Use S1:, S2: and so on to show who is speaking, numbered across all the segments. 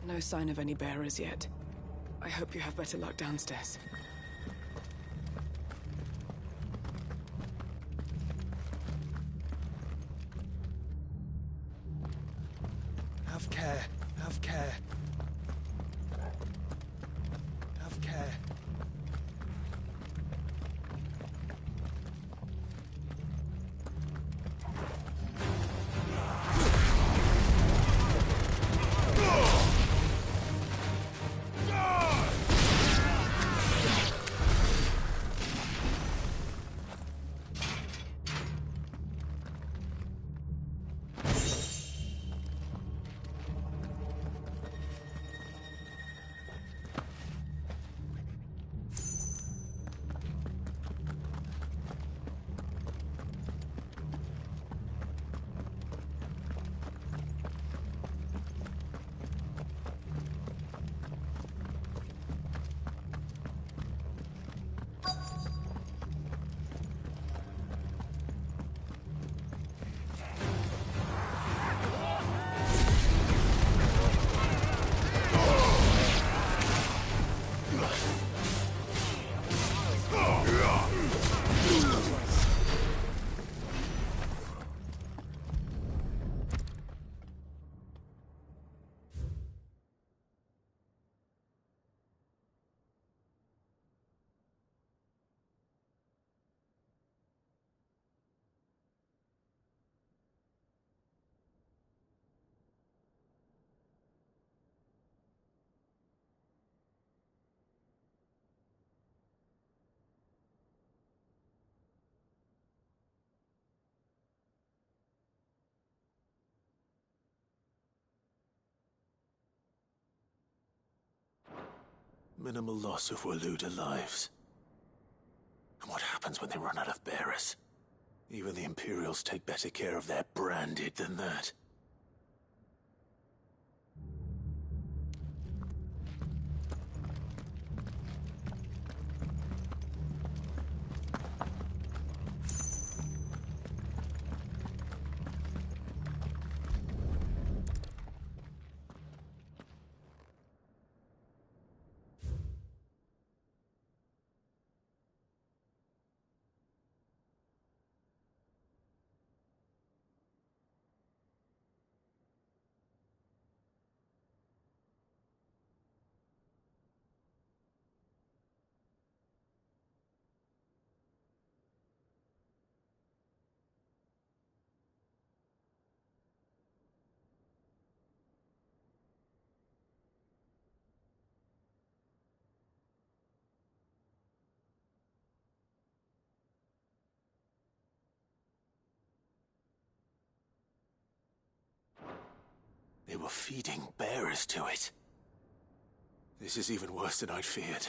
S1: No sign of any bearers yet. I hope you have better luck downstairs.
S2: Have care. Have care. Have care.
S3: Minimal loss of Waluda lives. And what happens when they run out of bearers? Even the Imperials take better care of their branded than that. They were feeding bearers to it. This is even worse than I'd feared.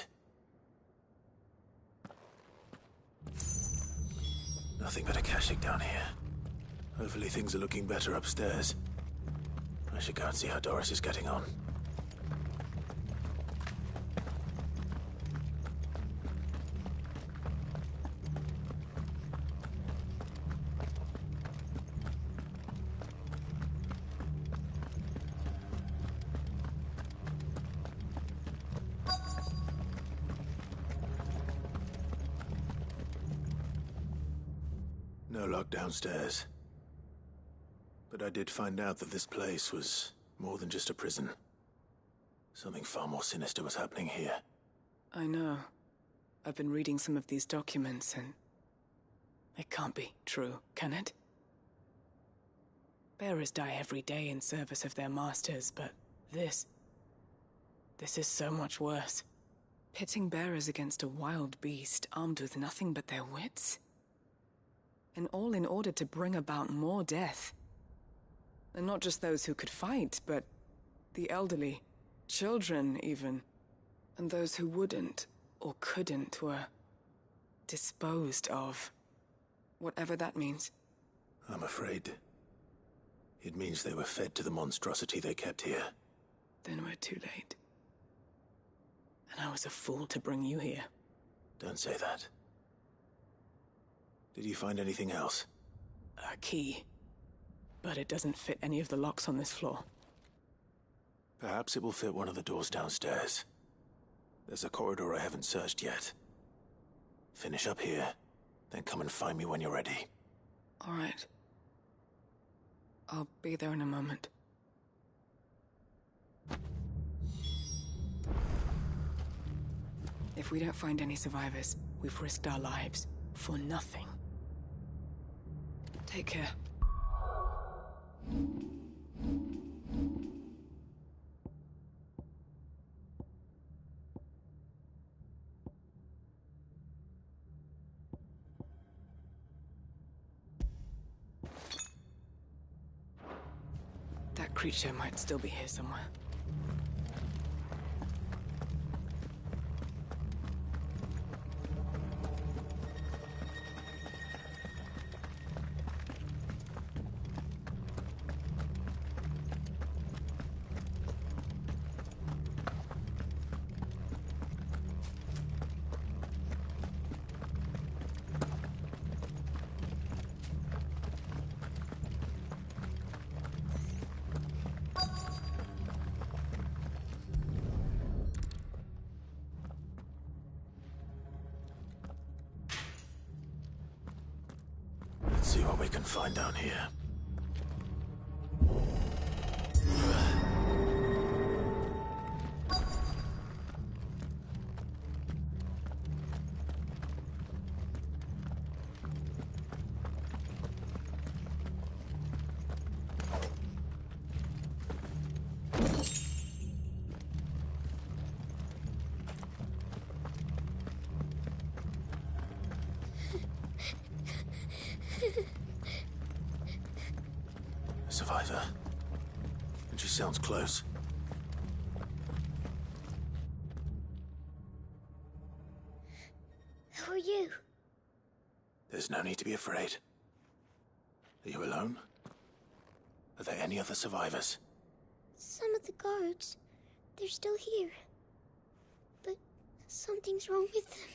S3: Nothing but a caching down here. Hopefully things are looking better upstairs. I should go and see how Doris is getting on. No lock downstairs. But I did find out that this place was more than just a prison. Something far more sinister was happening here.
S1: I know. I've been reading some of these documents and... it can't be true, can it? Bearers die every day in service of their masters, but this is so much worse. Pitting bearers against a wild beast armed with nothing but their wits? And all in order to bring about more death. And not just those who could fight, but the elderly, children even. And those who wouldn't or couldn't were disposed of. Whatever that means.
S3: I'm afraid it means they were fed to the monstrosity they kept here.
S1: Then we're too late. And I was a fool to bring you here.
S3: Don't say that. Did you find anything else?
S1: A key. But it doesn't fit any of the locks on this floor.
S3: Perhaps it will fit one of the doors downstairs. There's a corridor I haven't searched yet. Finish up here, then come and find me when you're ready.
S1: All right. I'll be there in a moment. If we don't find any survivors, we've risked our lives for nothing. Take care. That creature might still be here somewhere.
S3: Let's see what we can find down here. Survivor. And she sounds close.
S4: Who are you?
S3: There's no need to be afraid. Are you alone? Are there any other survivors?
S4: Some of the guards. They're still here. But something's wrong with them.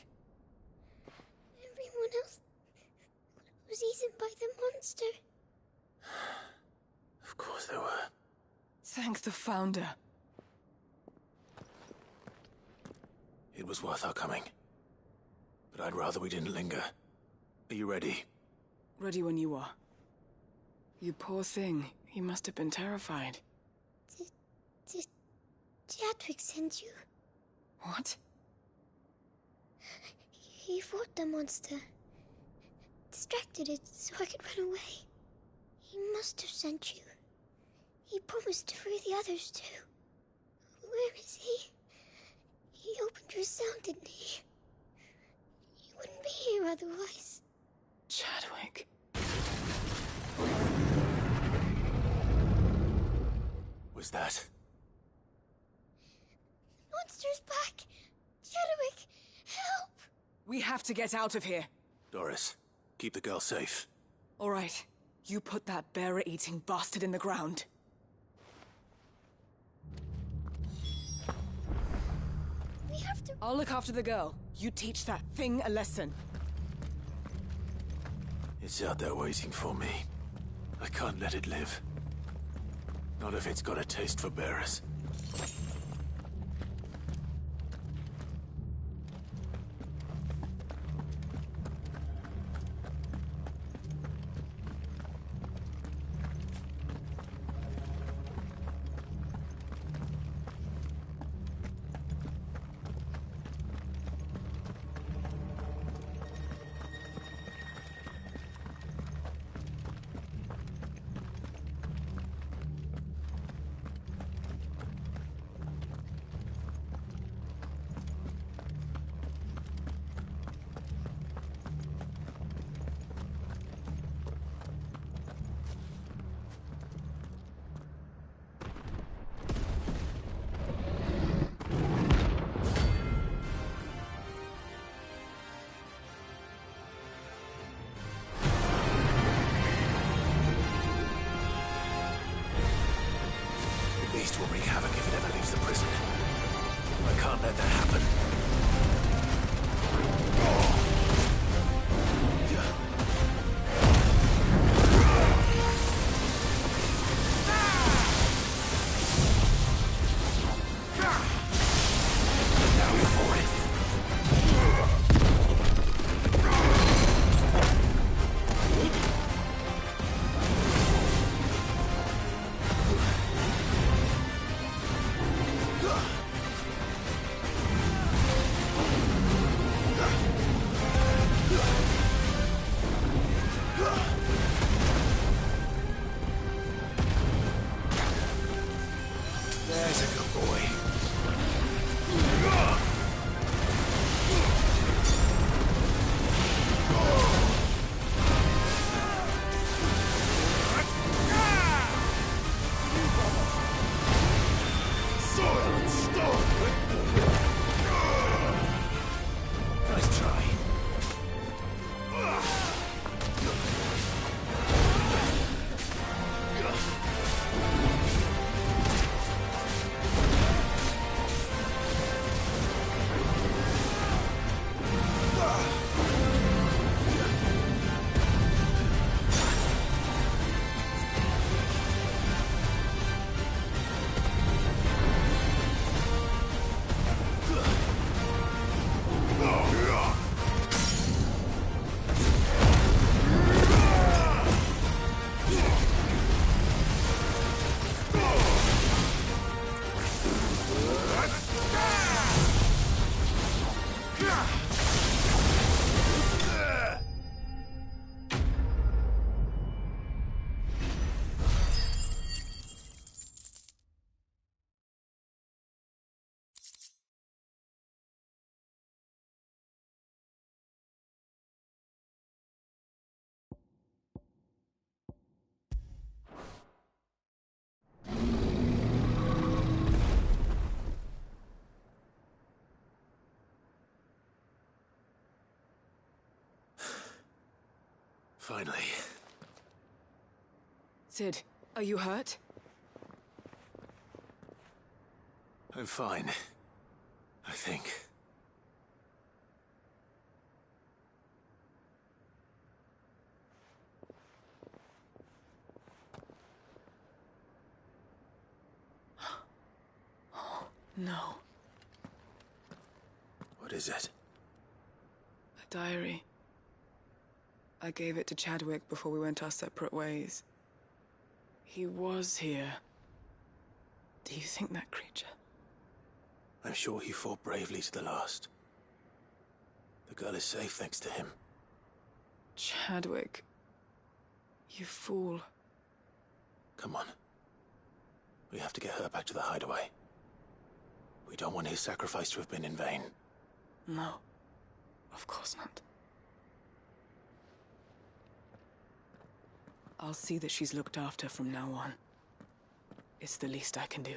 S4: Everyone else was eaten by the monster.
S3: Of course there were.
S1: Thank the Founder.
S3: It was worth our coming. But I'd rather we didn't linger. Are you ready?
S1: Ready when you are. You poor thing. You must have been terrified.
S4: Did Chadwick send you?
S1: What?
S4: He fought the monster. Distracted it so I could run away. He must have sent you. He promised to free the others too. Where is he? He opened your cell, didn't he? He wouldn't be here otherwise.
S1: Chadwick.
S3: Was that?
S4: Monster's back! Chadwick, help!
S1: We have to get out of here.
S3: Doris, keep the girl safe.
S1: All right. You put that bearer-eating bastard in the ground.
S4: We have to...
S1: I'll look after the girl. You teach that thing a lesson.
S3: It's out there waiting for me. I can't let it live. Not if it's got a taste for bearers. Beast will wreak havoc if it ever leaves the prison. I can't let that happen. There's a good boy. Soil and stone! Nice try. Finally.
S1: Sid, are you hurt?
S3: I'm fine. I think.
S1: No.
S3: What is it?
S1: A diary. I gave it to Chadwick before we went our separate ways. He was here. Do you think that creature?
S3: I'm sure he fought bravely to the last. The girl is safe thanks to him.
S1: Chadwick. You fool.
S3: Come on. We have to get her back to the hideaway. We don't want his sacrifice to have been in vain.
S1: No. Of course not. I'll see that she's looked after from now on. It's the least I can do.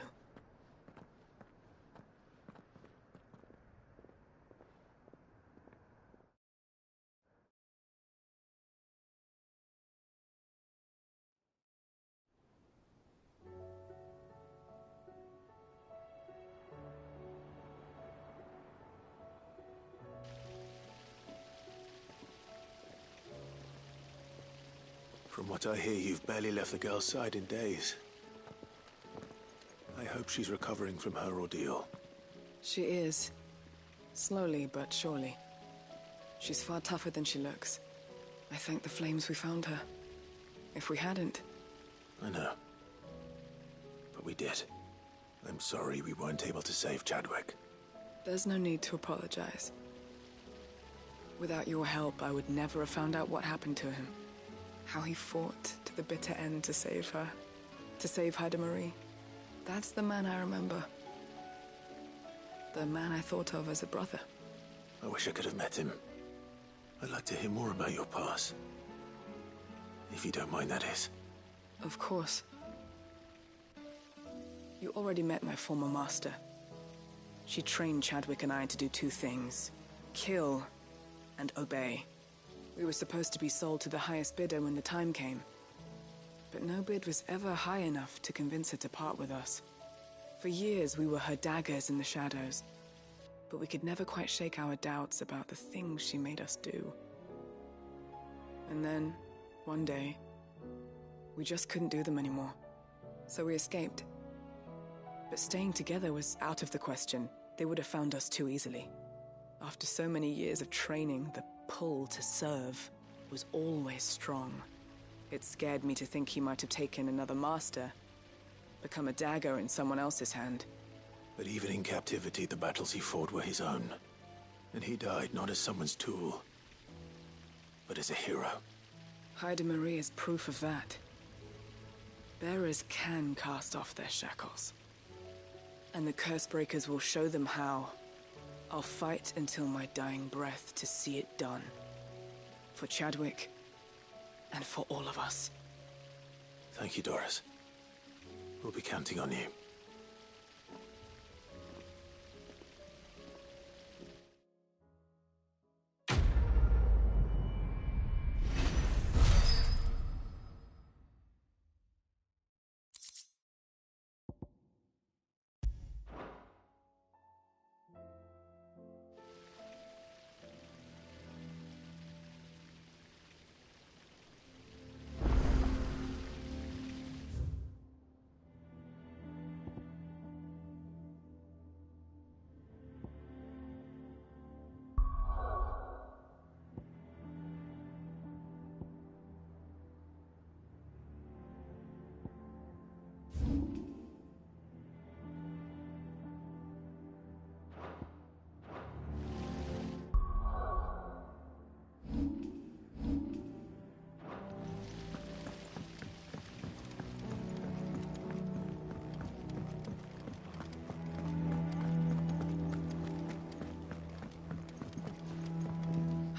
S3: From what I hear, you've barely left the girl's side in days. I hope she's recovering from her ordeal.
S1: She is. Slowly but surely. She's far tougher than she looks. I thank the flames we found her. If we hadn't...
S3: I know. But we did. I'm sorry we weren't able to save Chadwick.
S1: There's no need to apologize. Without your help, I would never have found out what happened to him. How he fought to the bitter end to save her. To save Haida Marie. That's the man I remember. The man I thought of as a brother.
S3: I wish I could have met him. I'd like to hear more about your past. If you don't mind, that is.
S1: Of course. You already met my former master. She trained Chadwick and I to do two things. Kill and obey. We were supposed to be sold to the highest bidder when the time came. But no bid was ever high enough to convince her to part with us. For years, we were her daggers in the shadows. But we could never quite shake our doubts about the things she made us do. And then, one day, we just couldn't do them anymore. So we escaped. But staying together was out of the question. They would have found us too easily. After so many years of training, the pull to serve was always strong. It scared me to think he might have taken another master, become a dagger in someone else's hand.
S3: But even in captivity, the battles he fought were his own. And he died not as someone's tool, but as a hero.
S1: Haida Marie is proof of that. Bearers can cast off their shackles. And the Cursebreakers will show them how. I'll fight until my dying breath to see it done. For Chadwick, and for all of us.
S3: Thank you, Doris. We'll be counting on you.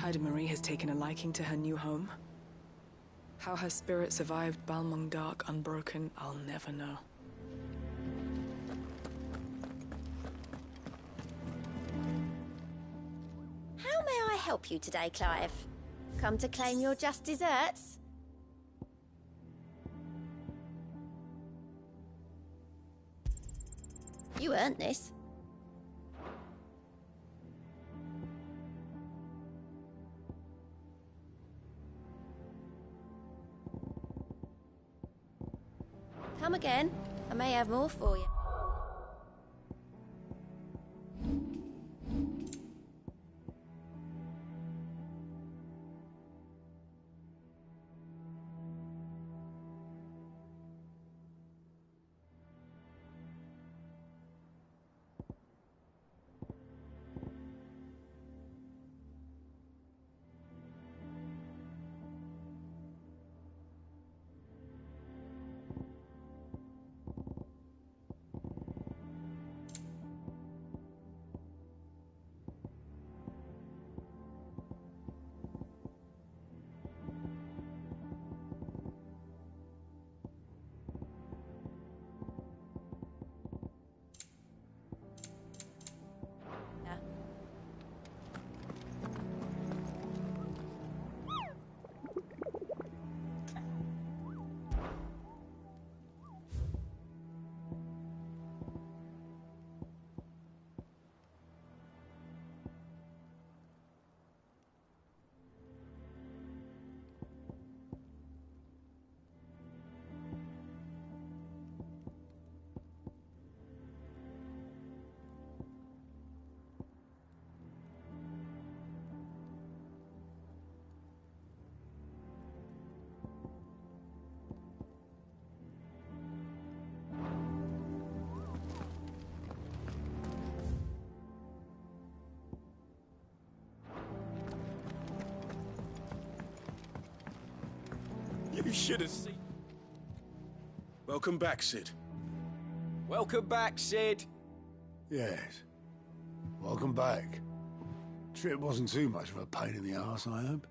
S1: Hyde Marie has taken a liking to her new home. How her spirit survived Balmung Dark unbroken, I'll never know.
S5: How may I help you today, Clive? Come to claim your just desserts? You earned this. Come again. I may have more for you.
S6: You should have seen.
S7: Welcome back, Sid.
S6: Welcome back, Sid.
S8: Yes. Welcome back. Trip wasn't too much of a pain in the arse, I hope.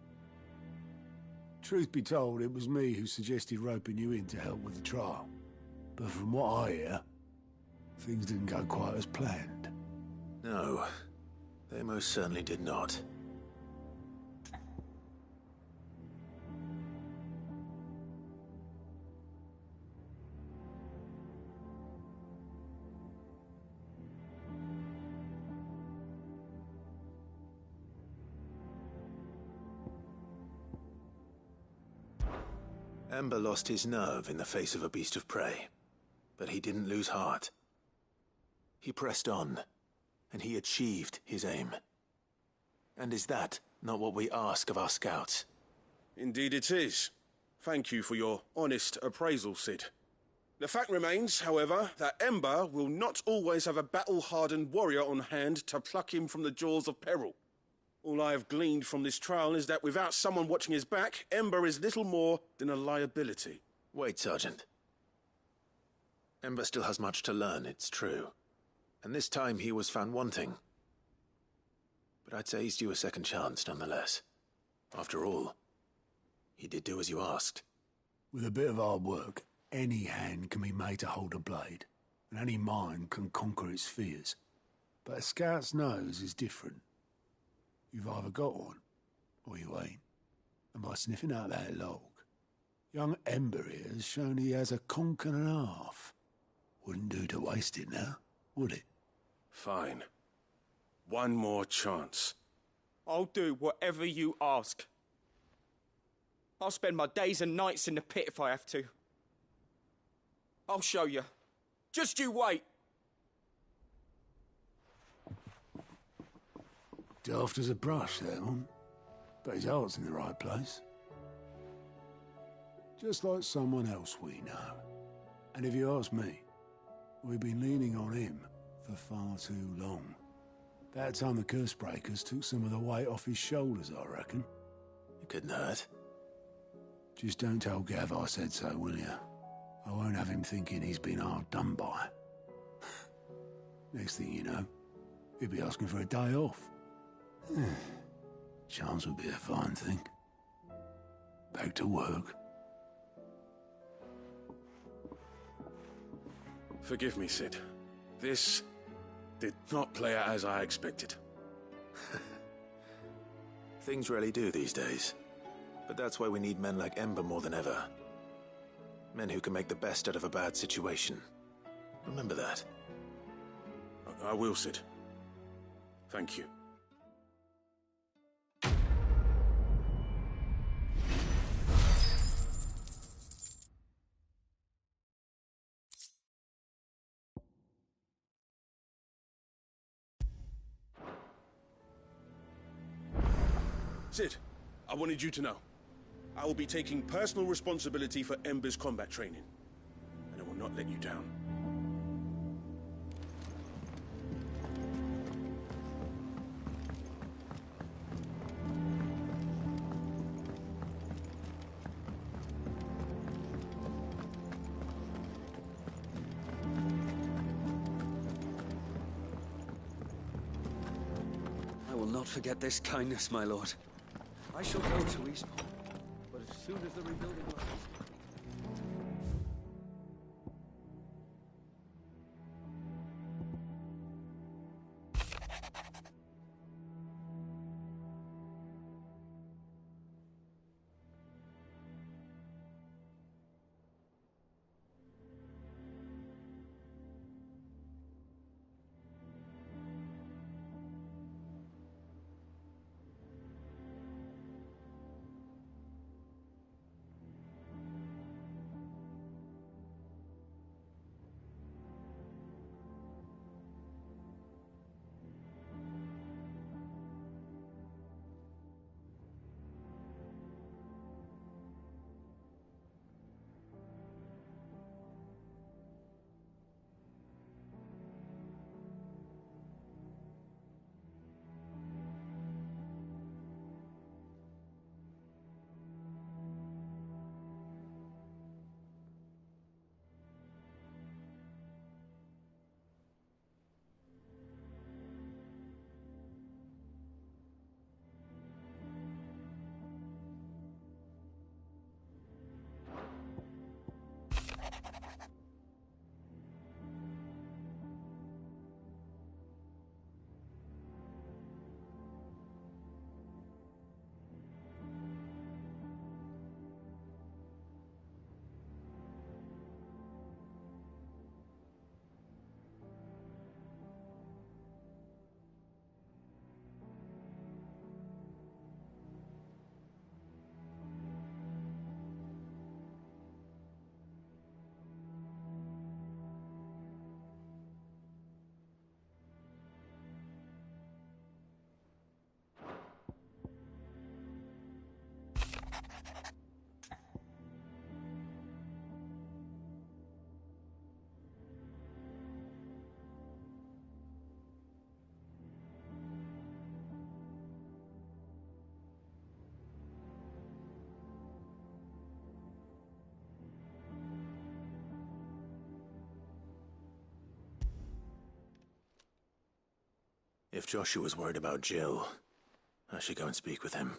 S8: Truth be told, it was me who suggested roping you in to help with the trial. But from what I hear, things didn't go quite as planned.
S3: No, they most certainly did not. Ember lost his nerve in the face of a beast of prey, but he didn't lose heart. He pressed on, and he achieved his aim. And is that not what we ask of our scouts?
S7: Indeed it is. Thank you for your honest appraisal, Sid. The fact remains, however, that Ember will not always have a battle-hardened warrior on hand to pluck him from the jaws of peril. All I have gleaned from this trial is that without someone watching his back, Ember is little more than a liability.
S3: Wait, Sergeant. Ember still has much to learn, it's true. And this time he was found wanting. But I'd say he's due a second chance, nonetheless. After all, he did do as you asked.
S8: With a bit of hard work, any hand can be made to hold a blade, and any mind can conquer its fears. But a scout's nose is different. You've either got one, or you ain't. And by sniffing out that log, young Ember here has shown he has a conch and a half. Wouldn't do to waste it now, would it?
S7: Fine. One more chance.
S6: I'll do whatever you ask. I'll spend my days and nights in the pit if I have to. I'll show you. Just you wait.
S8: Daft as a brush, that one. But his heart's in the right place. Just like someone else we know. And if you ask me, we've been leaning on him for far too long. That time the Cursebreakers took some of the weight off his shoulders, I reckon.
S3: It couldn't hurt.
S8: Just don't tell Gav I said so, will you? I won't have him thinking he's been hard done by. Next thing you know, he'll be asking for a day off. Chance would be a fine thing. Back to work.
S7: Forgive me, Sid. This did not play out as I expected.
S3: Things rarely do these days. But that's why we need men like Ember more than ever. Men who can make the best out of a bad situation. Remember that.
S7: I will, Sid. Thank you. Sid, I wanted you to know. I will be taking personal responsibility for Ember's combat training, and I will not let you down.
S9: I will not forget this kindness, my lord. I shall go to Eastport, but as soon as the rebuilding work is...
S3: If Joshua's worried about Jill, I should go and speak with him.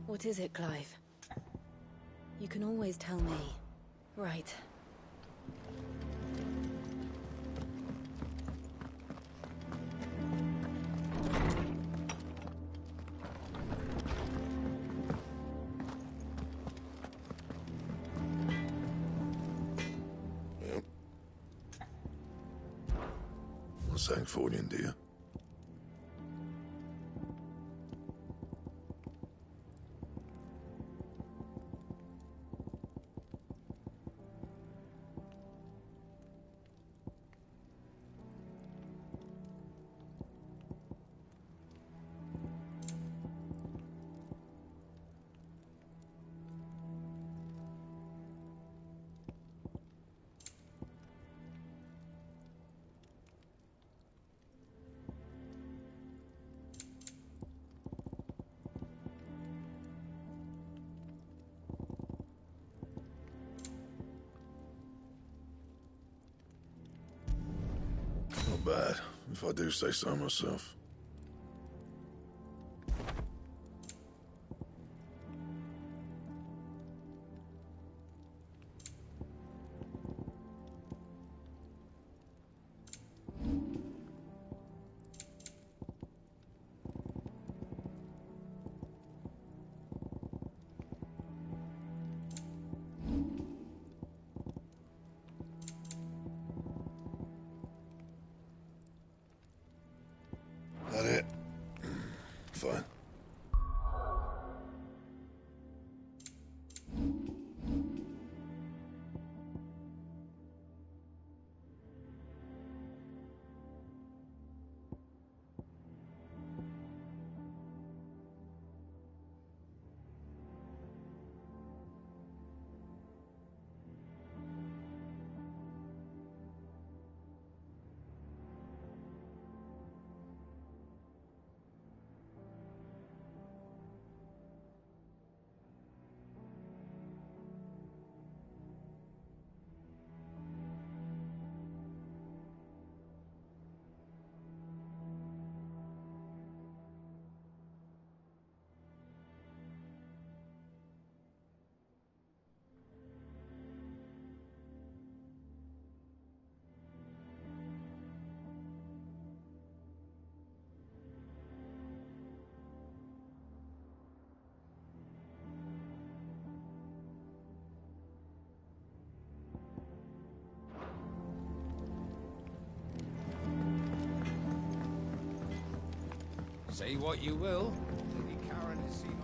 S10: What is it, Clive? You can always tell me. Right.
S11: Yep. What's that for you, dear? Not bad, if I do say so myself.
S12: Say what you will. Lady Karen has seen us.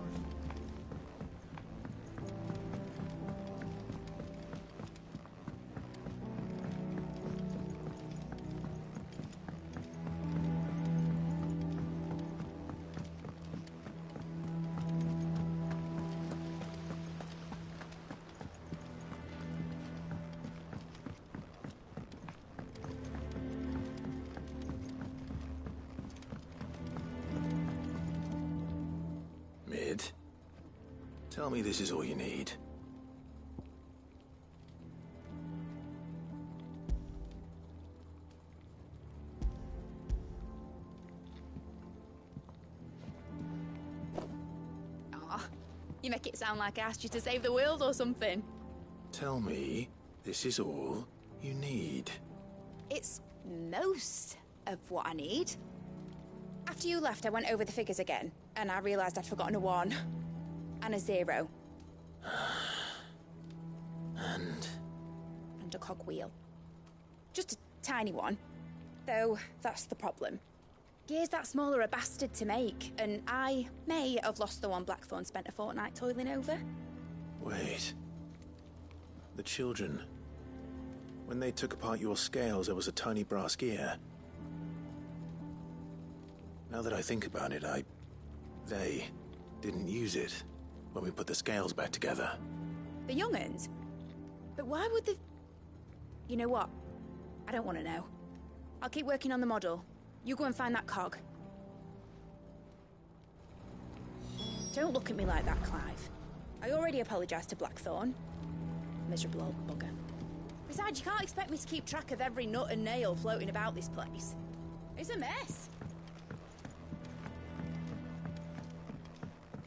S3: Mid, tell me this is all you need.
S13: Aw, you make it sound like I asked you to save the world or something.
S3: Tell me this is all you need.
S13: It's most of what I need. After you left, I went over the figures again, and I realised I'd forgotten a 1 and a 0.
S3: And
S13: a cogwheel. Just a tiny one. Though, that's the problem. Gears that small are a bastard to make, and I may have lost the one Blackthorn spent a fortnight toiling over.
S3: wait. The children. When they took apart your scales, there was a tiny brass gear. Now that I think about it, they didn't use it when we put the scales back together.
S13: The young'uns? But why would the... You know what? I don't want to know. I'll keep working on the model. You go and find that cog. Don't look at me like that, Clive. I already apologised to Blackthorn. Miserable old bugger. Besides, you can't expect me to keep track of every nut and nail floating about this place. It's a mess.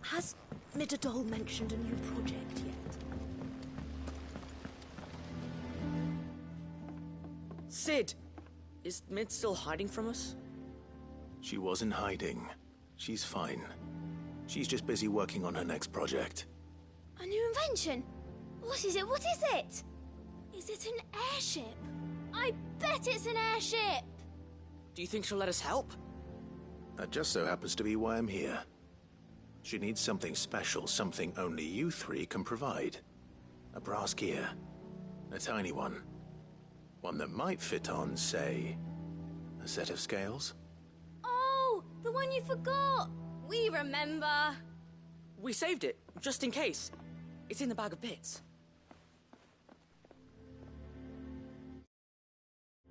S14: Has Midadol mentioned a new project yet?
S15: Sid! Is Mid still hiding from us?
S3: She wasn't hiding. She's fine. She's just busy working on her next project.
S4: A new invention? What is it? What is it? Is it an airship? I bet it's an airship!
S15: Do you think she'll let us help?
S3: That just so happens to be why I'm here. She needs something special, something only you three can provide. A brass gear. A tiny one. One that might fit on, say, a set of scales?
S4: Oh, the one you forgot! We remember!
S15: We saved it, just in case. It's in the bag of bits.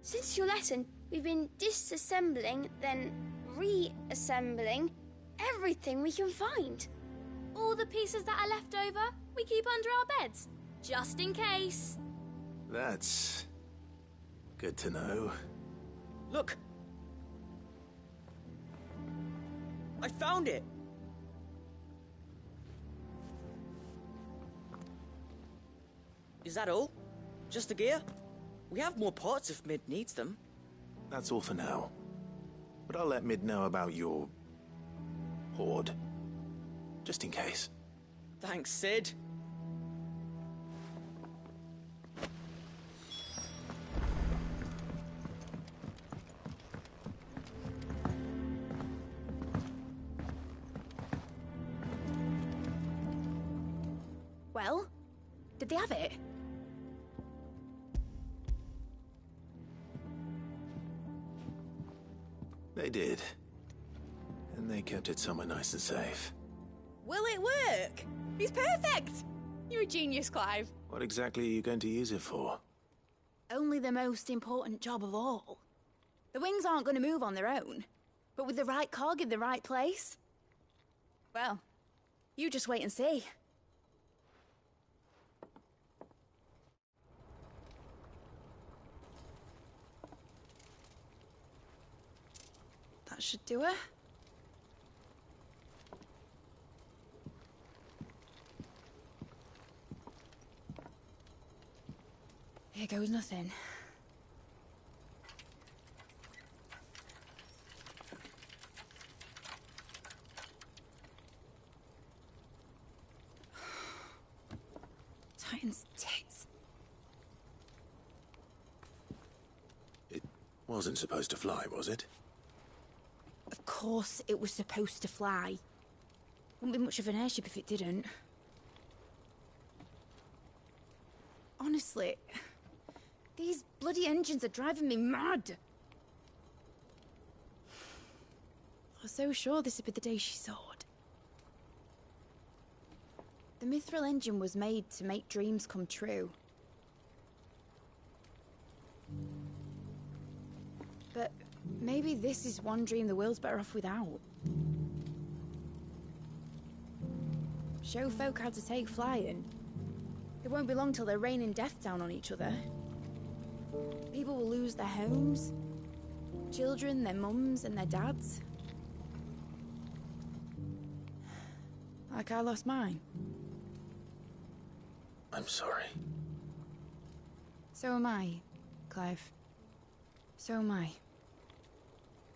S4: Since your lesson, we've been disassembling, then reassembling everything we can find. All the pieces that are left over, we keep under our beds, just in case.
S3: That's good to know.
S15: Look! I found it! Is that all? Just the gear? We have more parts if Mid needs them.
S3: That's all for now. But I'll let Mid know about your hoard. Just in case.
S15: Thanks, Sid.
S13: Well, did they have it?
S3: They did. And they kept it somewhere nice and safe.
S13: Will it work? He's perfect! You're a genius, Clive.
S3: What exactly are you going to use it for?
S13: Only the most important job of all. The wings aren't going to move on their own. But with the right cog in the right place... Well, you just wait and see. That should do it. Here goes nothing. Titan's tits.
S3: It wasn't supposed to fly, was it?
S13: Of course it was supposed to fly. Wouldn't be much of an airship if it didn't. Honestly, these bloody engines are driving me mad. I was so sure this would be the day she soared. The Mithril engine was made to make dreams come true. But maybe this is one dream the world's better off without. Show folk how to take flying. It won't be long till they're raining death down on each other. People will lose their homes. Children, their mums and their dads. Like I lost mine.
S3: I'm sorry.
S13: So am I, Clive. So am I.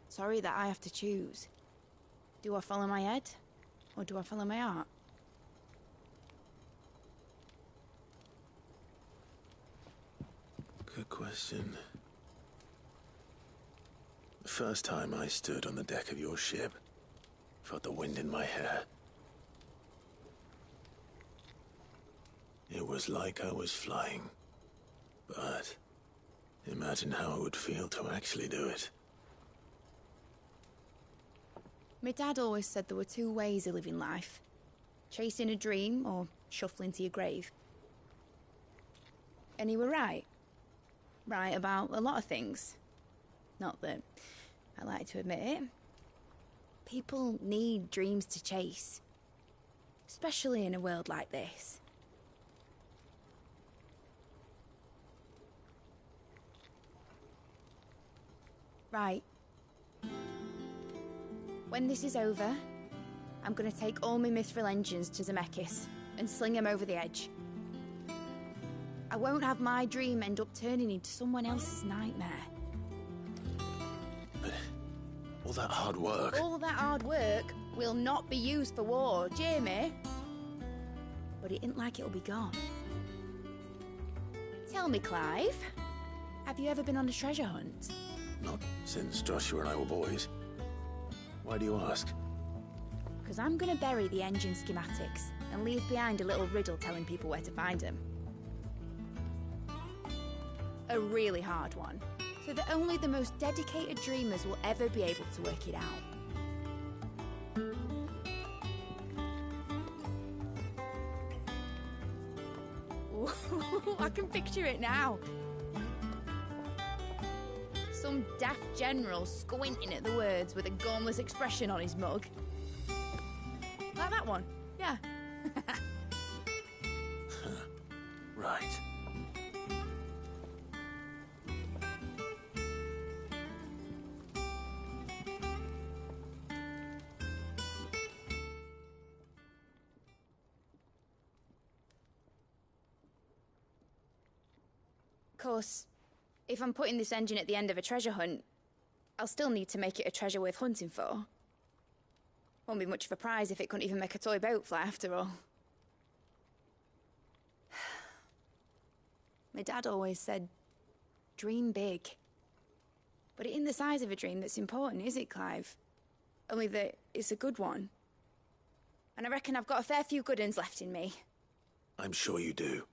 S13: Sorry that I have to choose. Do I follow my head, or do I follow my heart?
S3: Good question. The first time I stood on the deck of your ship, felt the wind in my hair. It was like I was flying. But imagine how it would feel to actually do it.
S13: My dad always said there were two ways of living life. Chasing a dream or shuffling to your grave. And he were right. Right about a lot of things. Not that I like to admit it. People need dreams to chase. Especially in a world like this. Right. When this is over, I'm gonna take all my Mithril engines to Zemeckis and sling them over the edge. I won't have my dream end up turning into someone else's nightmare.
S3: But all that hard work...
S13: All that hard work will not be used for war, Jamie. But it ain't like it'll be gone. Tell me, Clive, have you ever been on a treasure hunt?
S3: Not since Joshua and I were boys. Why do you ask?
S13: Because I'm gonna bury the engine schematics and leave behind a little riddle telling people where to find them. A really hard one, so that only the most dedicated dreamers will ever be able to work it out. Ooh, I can picture it now. Some daft general squinting at the words with a gormless expression on his mug. Like that one, yeah.
S3: Right.
S13: Of course, if I'm putting this engine at the end of a treasure hunt, I'll still need to make it a treasure worth hunting for. Won't be much of a prize if it couldn't even make a toy boat fly after all. My dad always said, dream big. But it ain't the size of a dream that's important, is it, Clive? Only that it's a good one. And I reckon I've got a fair few good uns left in me.
S3: I'm sure you do.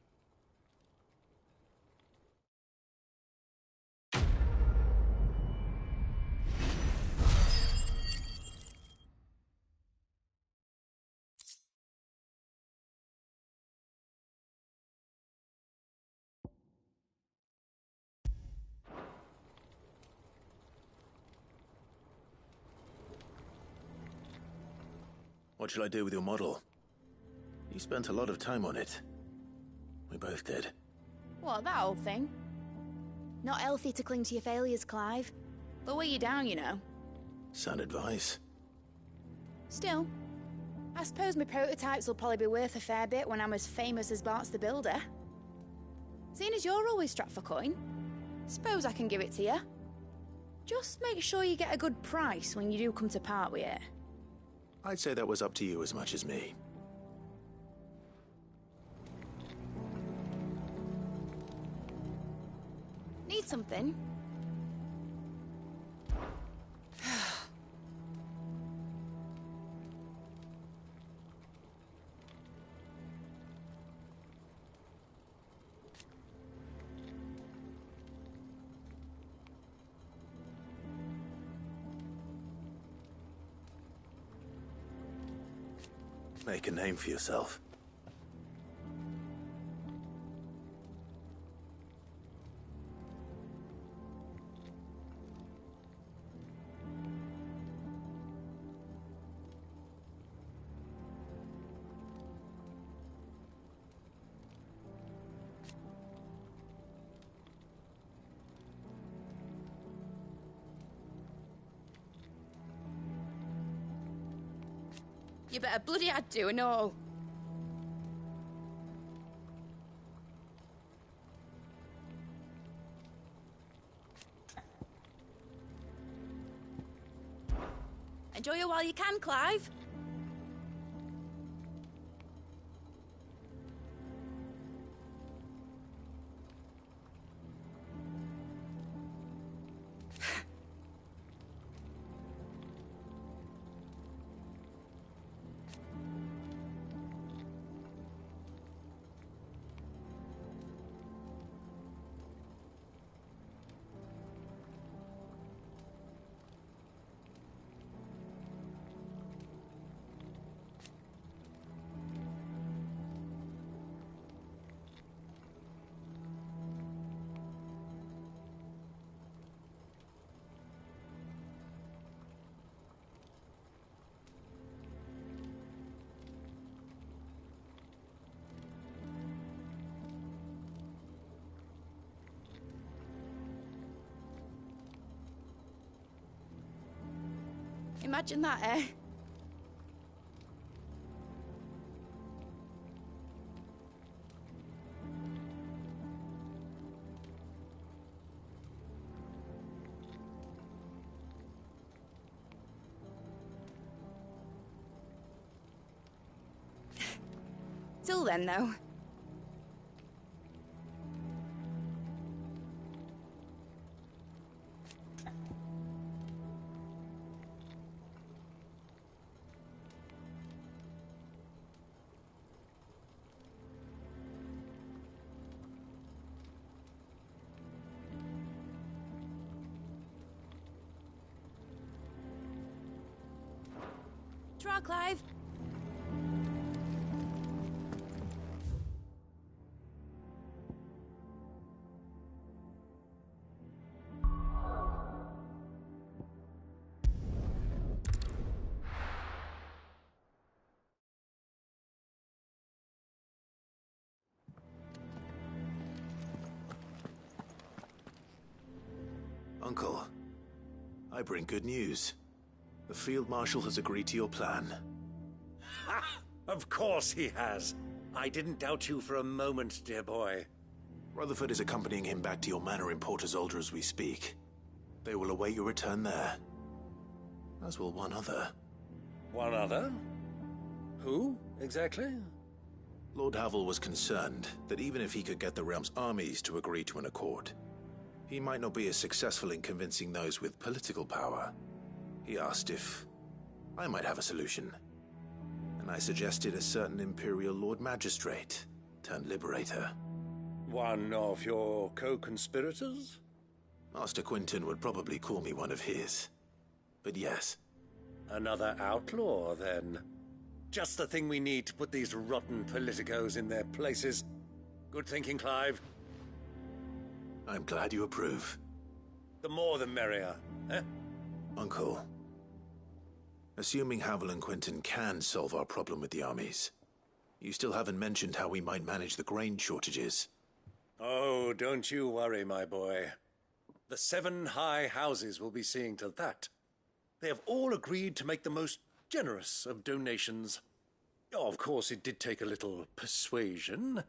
S3: What shall I do with your model? You spent a lot of time on it. We both did.
S13: What, that old thing? Not healthy to cling to your failures, Clive. They'll weigh you down, you know.
S3: Sound advice.
S13: Still, I suppose my prototypes will probably be worth a fair bit when I'm as famous as Bart's the Builder. Seeing as you're always strapped for coin, suppose I can give it to you. Just make sure you get a good price when you do come to part with it.
S3: I'd say that was up to you as much as me.
S13: Need something?
S3: Make a name for yourself.
S13: You better bloody had to and all. Enjoy it while you can, Clive. Imagine that, eh? Till then, though. Draw, Clive.
S3: Uncle, I bring good news. The Field Marshal has agreed to your plan.
S16: Ha! Of course he has. I didn't doubt you for a moment, dear boy.
S3: Rutherford is accompanying him back to your manor in Port Isolde as we speak. They will await your return there. As will one other.
S16: One other? Who, exactly?
S3: Lord Havel was concerned that even if he could get the realm's armies to agree to an accord, he might not be as successful in convincing those with political power. He asked if I might have a solution, and I suggested a certain Imperial Lord Magistrate turned Liberator.
S16: One of your co-conspirators?
S3: Master Quinton would probably call me one of his, but yes.
S16: Another outlaw, then. Just the thing we need to put these rotten politicos in their places. Good thinking, Clive.
S3: I'm glad you approve.
S16: The more the merrier, eh?
S3: Uncle, assuming Havel and Quinton can solve our problem with the armies, you still haven't mentioned how we might manage the grain shortages.
S16: Oh, don't you worry, my boy. The 7 high houses will be seeing to that. They have all agreed to make the most generous of donations. Oh, of course, it did take a little persuasion,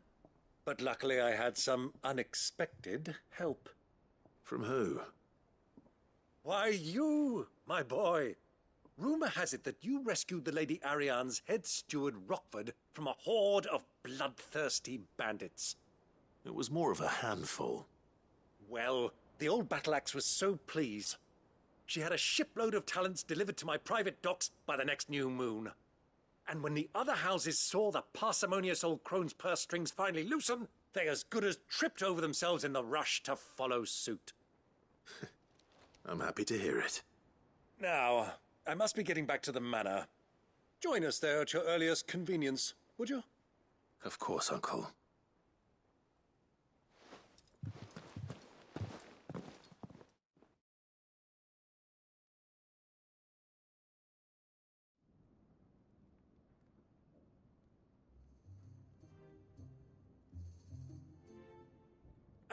S16: but luckily I had some unexpected help.
S3: From who?
S16: Why, you, my boy. Rumor has it that you rescued the Lady Ariane's head steward Rockford from a horde of bloodthirsty bandits.
S3: It was more of a handful.
S16: Well, the old battle axe was so pleased. She had a shipload of talents delivered to my private docks by the next new moon. And when the other houses saw the parsimonious old crone's purse strings finally loosen, they as good as tripped over themselves in the rush to follow suit.
S3: I'm happy to hear it.
S16: Now, I must be getting back to the manor. Join us there at your earliest convenience, would you?
S3: Of course, Uncle.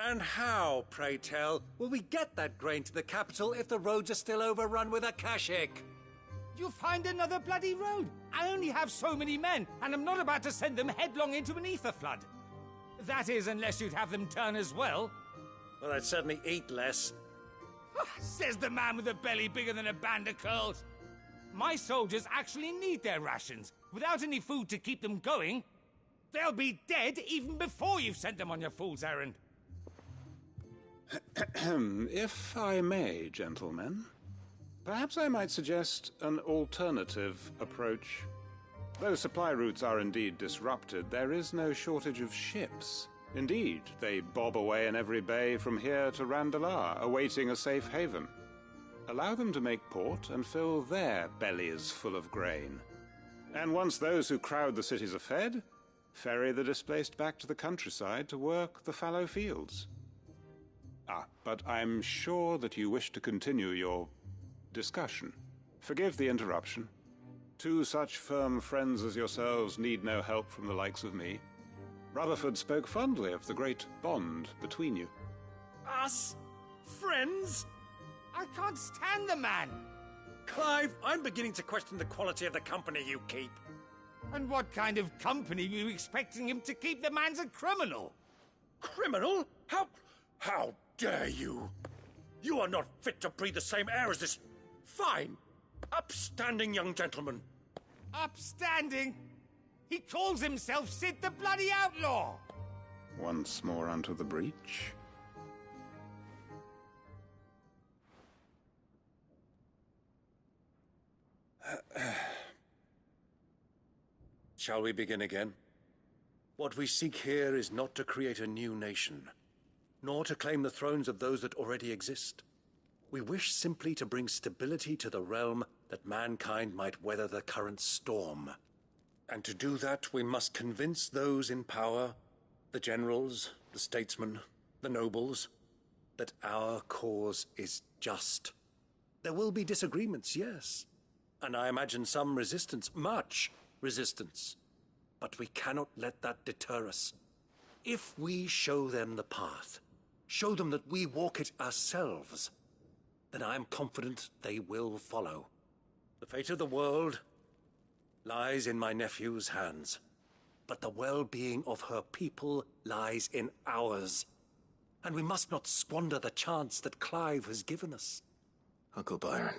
S16: And how, pray tell, will we get that grain to the capital if the roads are still overrun with Akashic?
S12: You'll find another bloody road. I only have so many men, and I'm not about to send them headlong into an ether flood. That is, unless you'd have them turn as well.
S16: Well, I'd certainly eat less.
S12: Says the man with a belly bigger than a band of curls. My soldiers actually need their rations. Without any food to keep them going, they'll be dead even before you've sent them on your fool's errand.
S17: If I may, gentlemen, perhaps I might suggest an alternative approach. Though supply routes are indeed disrupted, there is no shortage of ships. Indeed, they bob away in every bay from here to Randalar, awaiting a safe haven. Allow them to make port and fill their bellies full of grain. And once those who crowd the cities are fed, ferry the displaced back to the countryside to work the fallow fields. But I'm sure that you wish to continue your discussion. Forgive the interruption. Two such firm friends as yourselves need no help from the likes of me. Rutherford spoke fondly of the great bond between you.
S12: Us? Friends? I can't stand the man!
S16: Clive, I'm beginning to question the quality of the company you keep.
S12: And what kind of company were you expecting him to keep? The man's a criminal!
S16: Criminal? How dare you? You are not fit to breathe the same air as this fine, upstanding young gentleman.
S12: Upstanding? He calls himself Sid the Bloody Outlaw!
S17: Once more onto the breach.
S16: Shall we begin again? What we seek here is not to create a new nation, nor to claim the thrones of those that already exist. We wish simply to bring stability to the realm that mankind might weather the current storm. And to do that, we must convince those in power, the generals, the statesmen, the nobles, that our cause is just. There will be disagreements, yes, and I imagine some resistance, much resistance. But we cannot let that deter us. If we show them the path, show them that we walk it ourselves, then I am confident they will follow. The fate of the world lies in my nephew's hands, but the well-being of her people lies in ours. And we must not squander the chance that Clive has given us.
S3: Uncle Byron,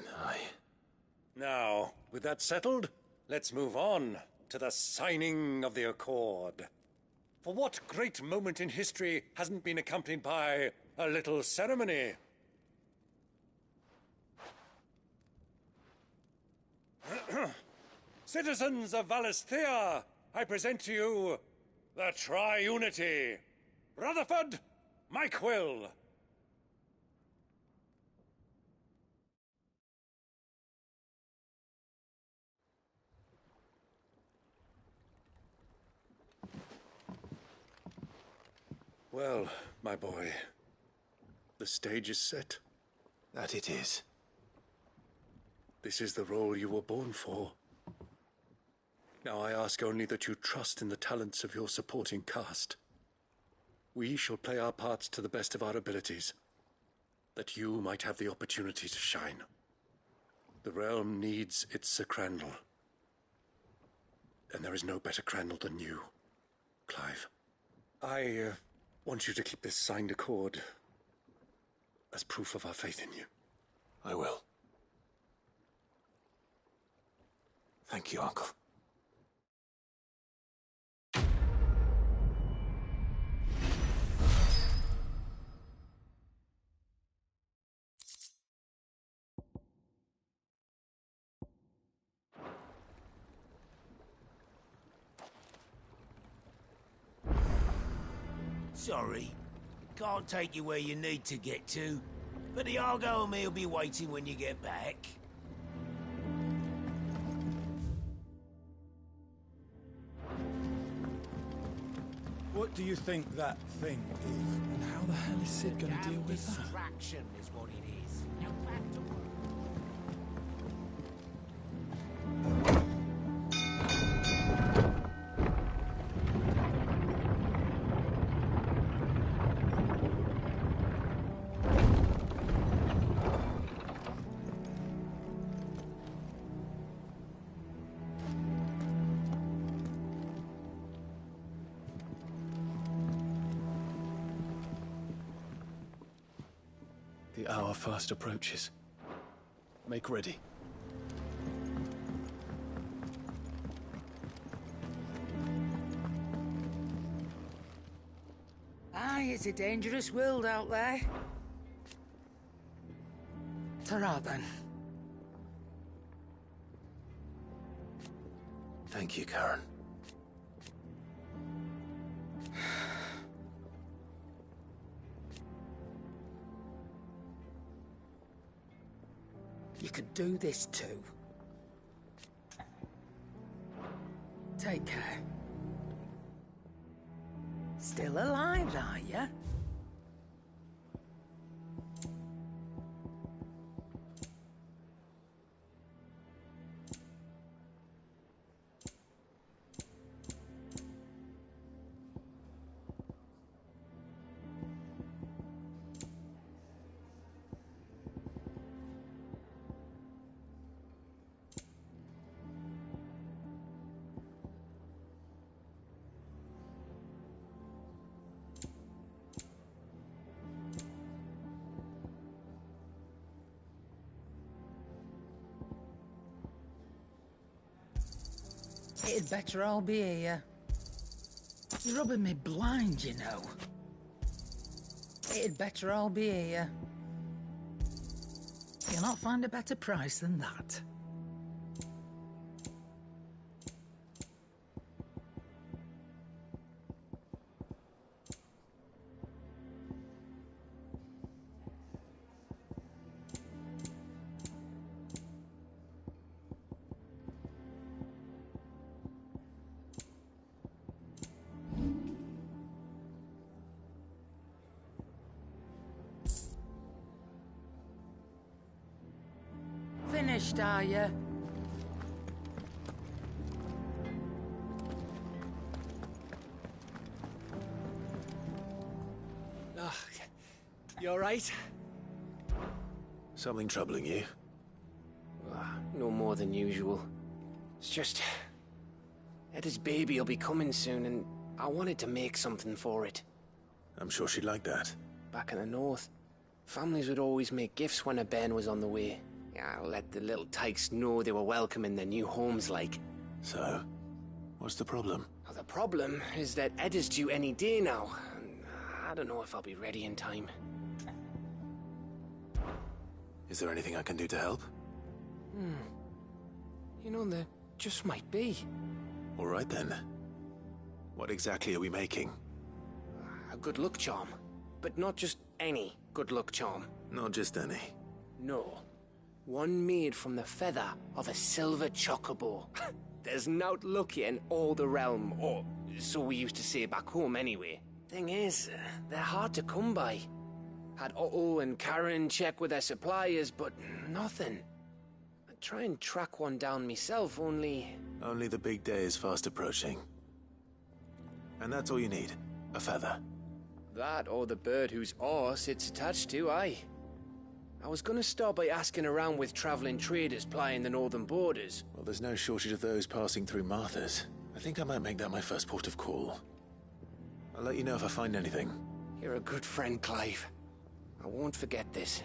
S16: Now, with that settled, let's move on to the signing of the Accord. For what great moment in history hasn't been accompanied by a little ceremony? Citizens of Valisthea, I present to you the Triunity. Rutherford, Mike Will. Well, my boy, the stage is set.
S3: That it is.
S16: This is the role you were born for. Now I ask only that you trust in the talents of your supporting cast. We shall play our parts to the best of our abilities, that you might have the opportunity to shine. The realm needs its Sir Crandall, and there is no better Crandall than you, Clive. I want you to keep this signed accord as proof of our faith in you.
S3: I will. Thank you, Uncle.
S18: Sorry, can't take you where you need to get to, but the Argo and me will be waiting when you get back.
S2: What do you think that thing is? And how the hell is Sid gonna deal with that?
S18: Distraction is what it is. Now back to work.
S3: The hour fast approaches. Make ready.
S19: Aye, it's a dangerous world out there. Ta-ra then.
S3: Thank you, Karen.
S19: You could do this too. Take care. Still alive, are you? It'd better all be here. You're rubbing me blind, you know. It'd better all be here. You'll not find a better price than that. Finished, are you?
S20: Oh, you alright?
S3: Something troubling you?
S20: No more than usual. It's just... Eda's baby will be coming soon, and I wanted to make something for it.
S3: I'm sure she'd like that.
S20: Back in the north, families would always make gifts when a bairn was on the way. Yeah, let the little tykes know they were welcome in their new homes, like.
S3: So, what's the problem?
S20: Well, the problem is that Eda's due any day now, and I don't know if I'll be ready in time.
S3: Is there anything I can do to help?
S20: You know, there just might be.
S3: All right then. What exactly are we making?
S20: A good luck charm. But not just any good luck charm.
S3: Not just any.
S20: No. One made from the feather of a silver chocobo. There's naught luckier in all the realm, or so we used to say back home anyway. Thing is, they're hard to come by. Had Otto and Karen check with their suppliers, but nothing. I'd try and track one down myself, only...
S3: Only the big day is fast approaching. And that's all you need, a feather.
S20: That or the bird whose oar sits attached to, aye. I was gonna start by asking around with traveling traders plying the northern borders.
S3: Well, there's no shortage of those passing through Martha's. I think I might make that my first port of call. I'll let you know if I find anything.
S20: You're a good friend, Clive. I won't forget this.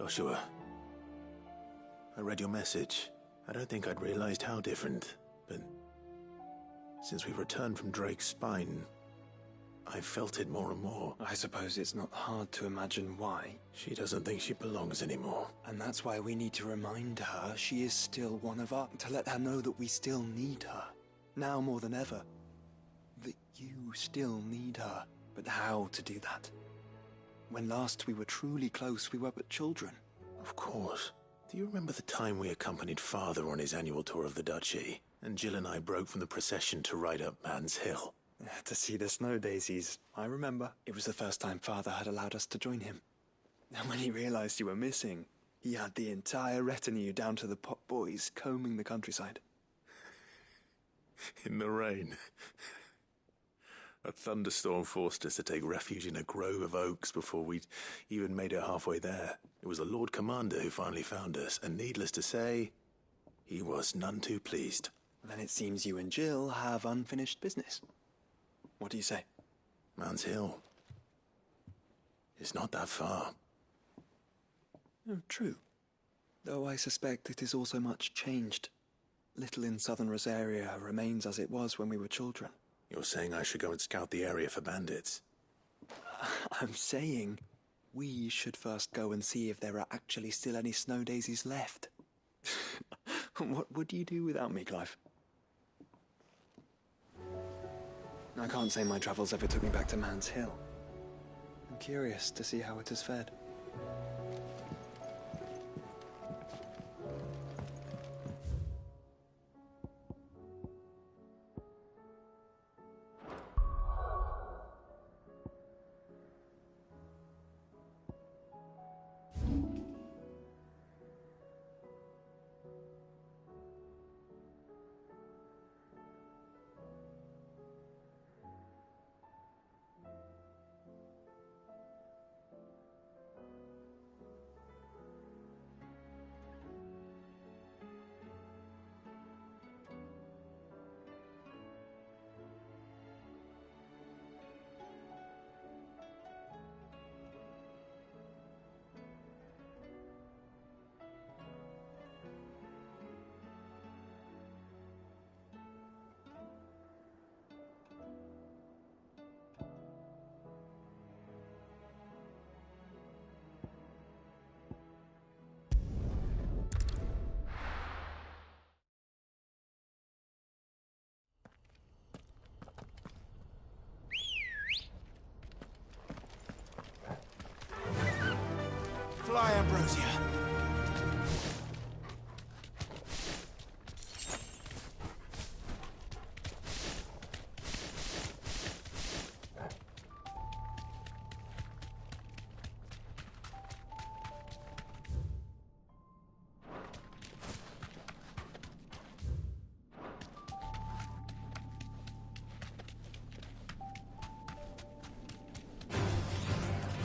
S3: Joshua, I read your message. I don't think I'd realized how different, but since we returned from Drake's spine, I felt it more and more.
S21: I suppose it's not hard to imagine why.
S3: She doesn't think she belongs anymore.
S21: And that's why we need to remind her she is still one of us, to let her know that we still need her, now more than ever. That you still need her. But how to do that? When last we were truly close, we were but children.
S3: Of course. Do you remember the time we accompanied Father on his annual tour of the Duchy, and Jill and I broke from the procession to ride up Man's Hill?
S21: To see the snow daisies, I remember. It was the first time Father had allowed us to join him. And when he realized you were missing, he had the entire retinue down to the pot boys combing the countryside.
S3: In the rain. A thunderstorm forced us to take refuge in a grove of oaks before we'd even made it halfway there. It was the Lord Commander who finally found us, and needless to say, he was none too pleased.
S21: Then it seems you and Jill have unfinished business. What do you say?
S3: Man's Hill. It's not that far.
S21: Oh, true. Though I suspect it is also much changed. Little in southern Rosaria remains as it was when we were children.
S3: You're saying I should go and scout the area for bandits?
S21: I'm saying we should first go and see if there are actually still any snow daisies left. What would you do without me, Clive? I can't say my travels ever took me back to Man's Hill. I'm curious to see how it has fared.
S3: Fly, Ambrosia.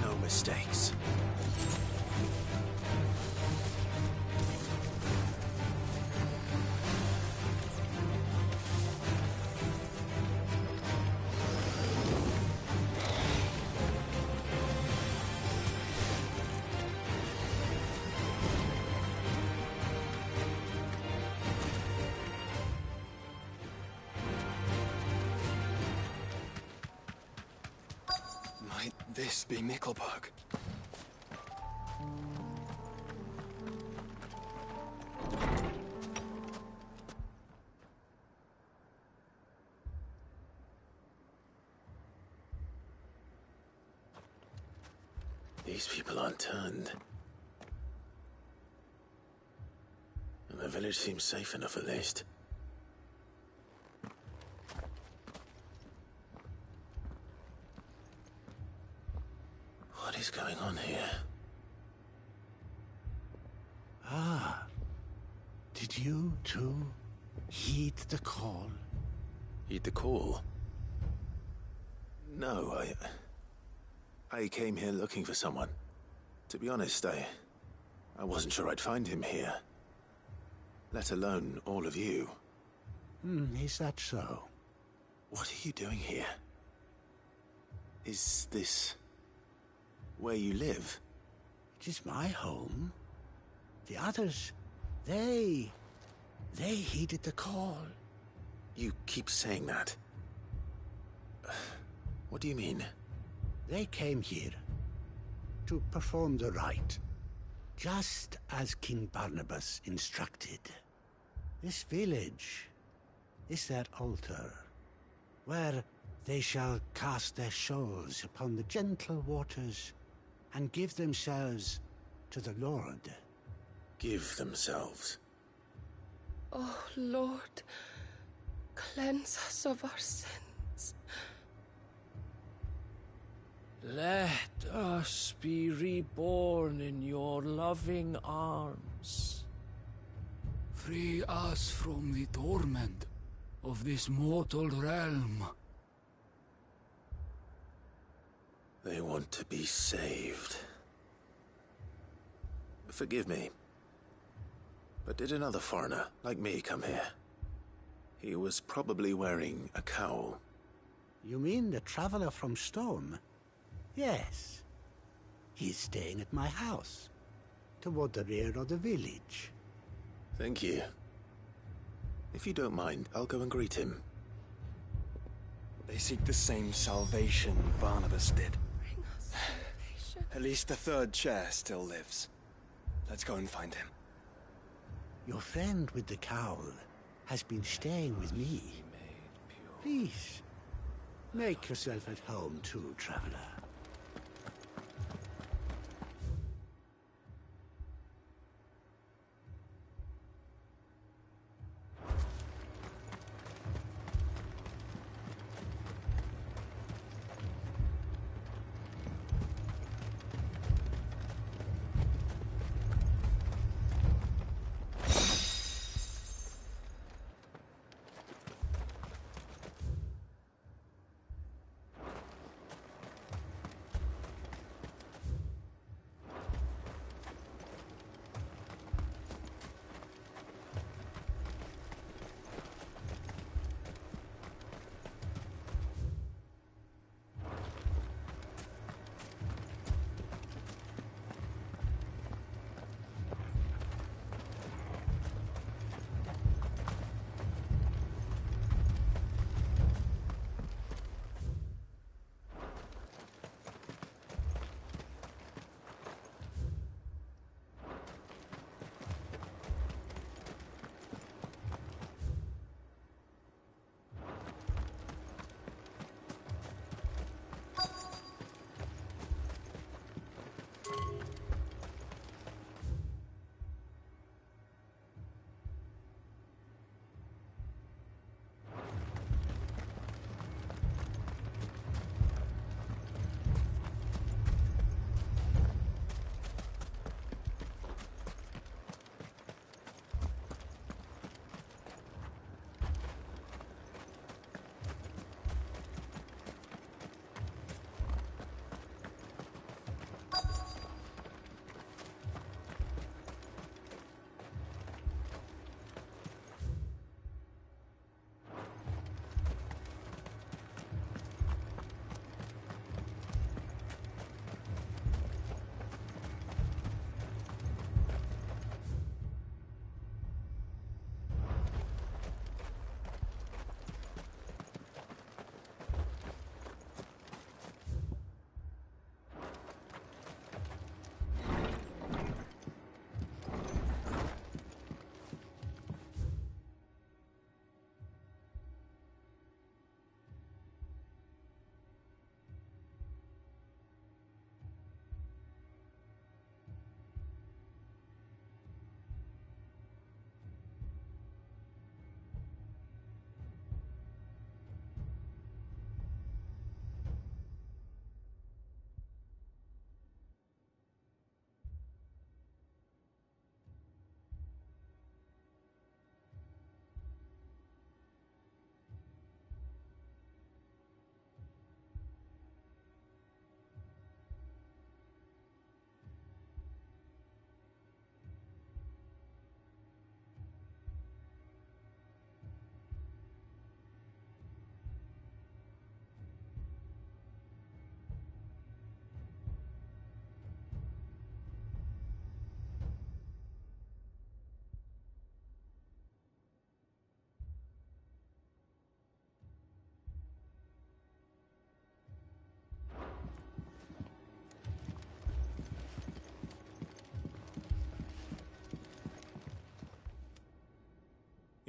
S3: No mistakes.
S21: Might this be Mickelberg?
S3: These people aren't turned. And the village seems safe enough at least. What is going on here?
S8: Ah. Did you, too, heed the call?
S3: Heed the call? No, I came here looking for someone. To be honest, I wasn't sure I'd find him here. Let alone all of you.
S8: Is that so?
S3: What are you doing here? Is this where you live?
S8: It is my home. The others, they heeded the call.
S3: You keep saying that. What do you mean?
S8: They came here to perform the rite, just as King Barnabas instructed. This village is their altar, where they shall cast their shoals upon the gentle waters and give themselves to the Lord.
S3: Give themselves?
S1: Oh, Lord, cleanse us of our sins.
S22: Let us be reborn in your loving arms.
S23: Free us from the torment of this mortal realm.
S3: They want to be saved. Forgive me, but did another foreigner like me come here? He was probably wearing a cowl.
S8: You mean the traveler from Storm? Yes. He's staying at my house, toward the rear of the village.
S3: Thank you. If you don't mind, I'll go and greet him.
S21: They seek the same salvation Barnabas did.
S1: Bring us salvation.
S21: At least the third chair still lives. Let's go and find him.
S8: Your friend with the cowl has been staying with me. Please, make yourself at home too, traveler.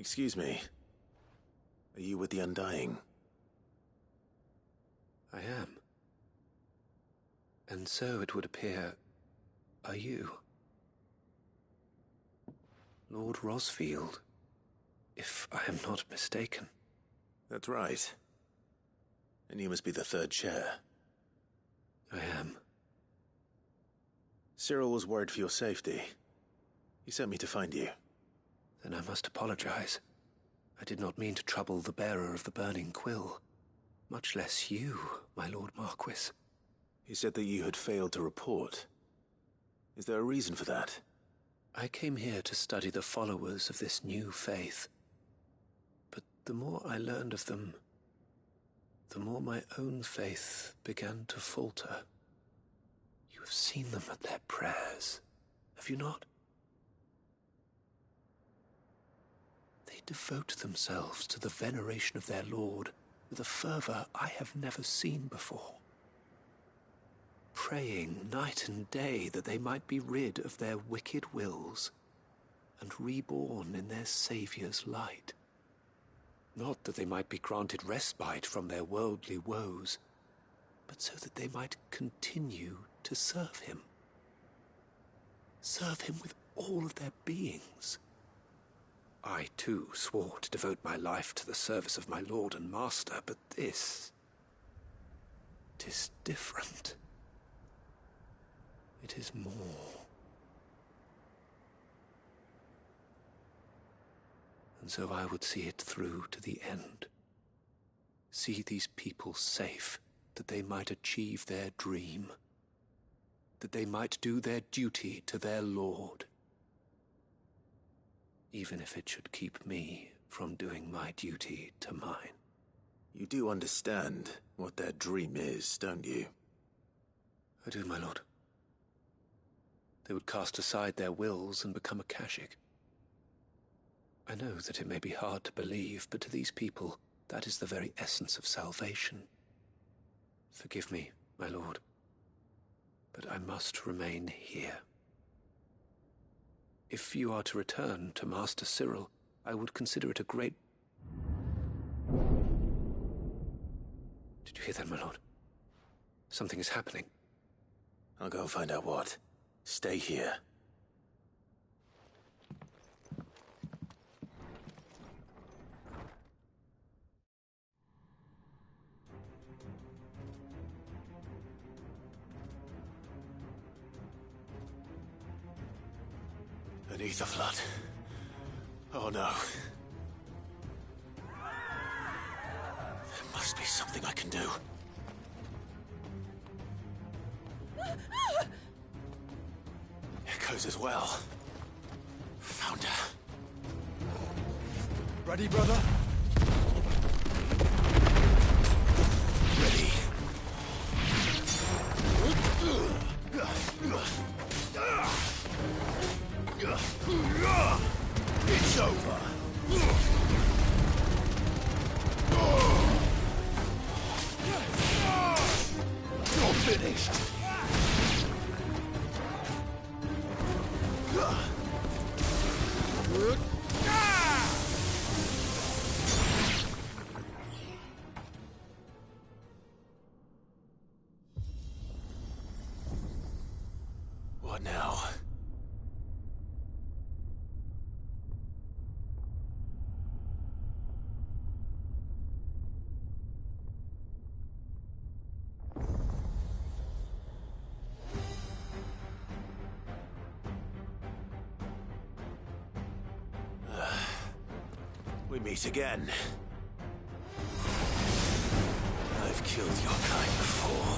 S3: Excuse me. Are you with the Undying?
S5: I am. And so it would appear, are you? Lord Rosfield, if I am not mistaken.
S3: That's right. And you must be the third chair.
S5: I am.
S3: Cyril was worried for your safety. He sent me to find you.
S5: Then I must apologize. I did not mean to trouble the bearer of the burning quill. Much less you, my Lord Marquis.
S3: He said that you had failed to report. Is there a reason for that?
S5: I came here to study the followers of this new faith. But the more I learned of them, the more my own faith began to falter. You have seen them at their prayers, have you not? They devote themselves to the veneration of their Lord with a fervor I have never seen before. Praying night and day that they might be rid of their wicked wills and reborn in their Saviour's light. Not that they might be granted respite from their worldly woes, but so that they might continue to serve him. Serve him with all of their beings. I, too, swore to devote my life to the service of my Lord and Master, but this... 'tis different. It is more. And so I would see it through to the end. See these people safe, that they might achieve their dream. That they might do their duty to their Lord. Even if it should keep me from doing my duty to mine.
S3: You do understand what their dream is, don't you?
S5: I do, my lord. They would cast aside their wills and become a Kashik. I know that it may be hard to believe, but to these people, that is the very essence of salvation. Forgive me, my lord, but I must remain here. If you are to return to Master Cyril, I would consider it a great... Did you hear that, my lord? Something is happening.
S3: I'll go and find out what. Stay here. Beneath the flood. Oh no. There must be something I can do. Echoes as well. Found her.
S2: Ready, brother?
S3: Ready. It's over. You're finished. What now? We meet again. I've killed your kind before.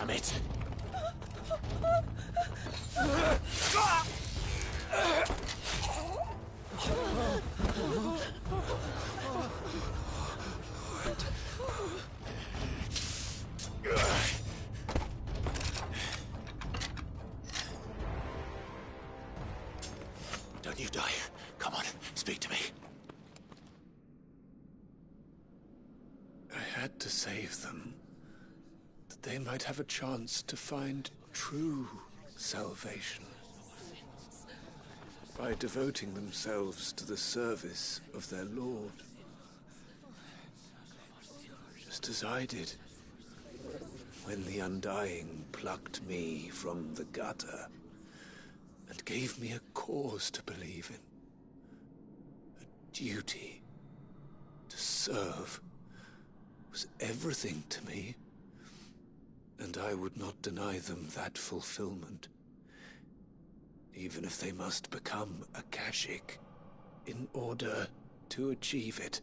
S3: Damn it! Don't you die. Come on, speak to me.
S5: I had to save them, that they might have a chance to find true salvation by devoting themselves to the service of their Lord, just as I did when the Undying plucked me from the gutter and gave me a cause to believe in. A duty to serve was everything to me, and I would not deny them that fulfillment, even if they must become a Kashik in order to achieve it.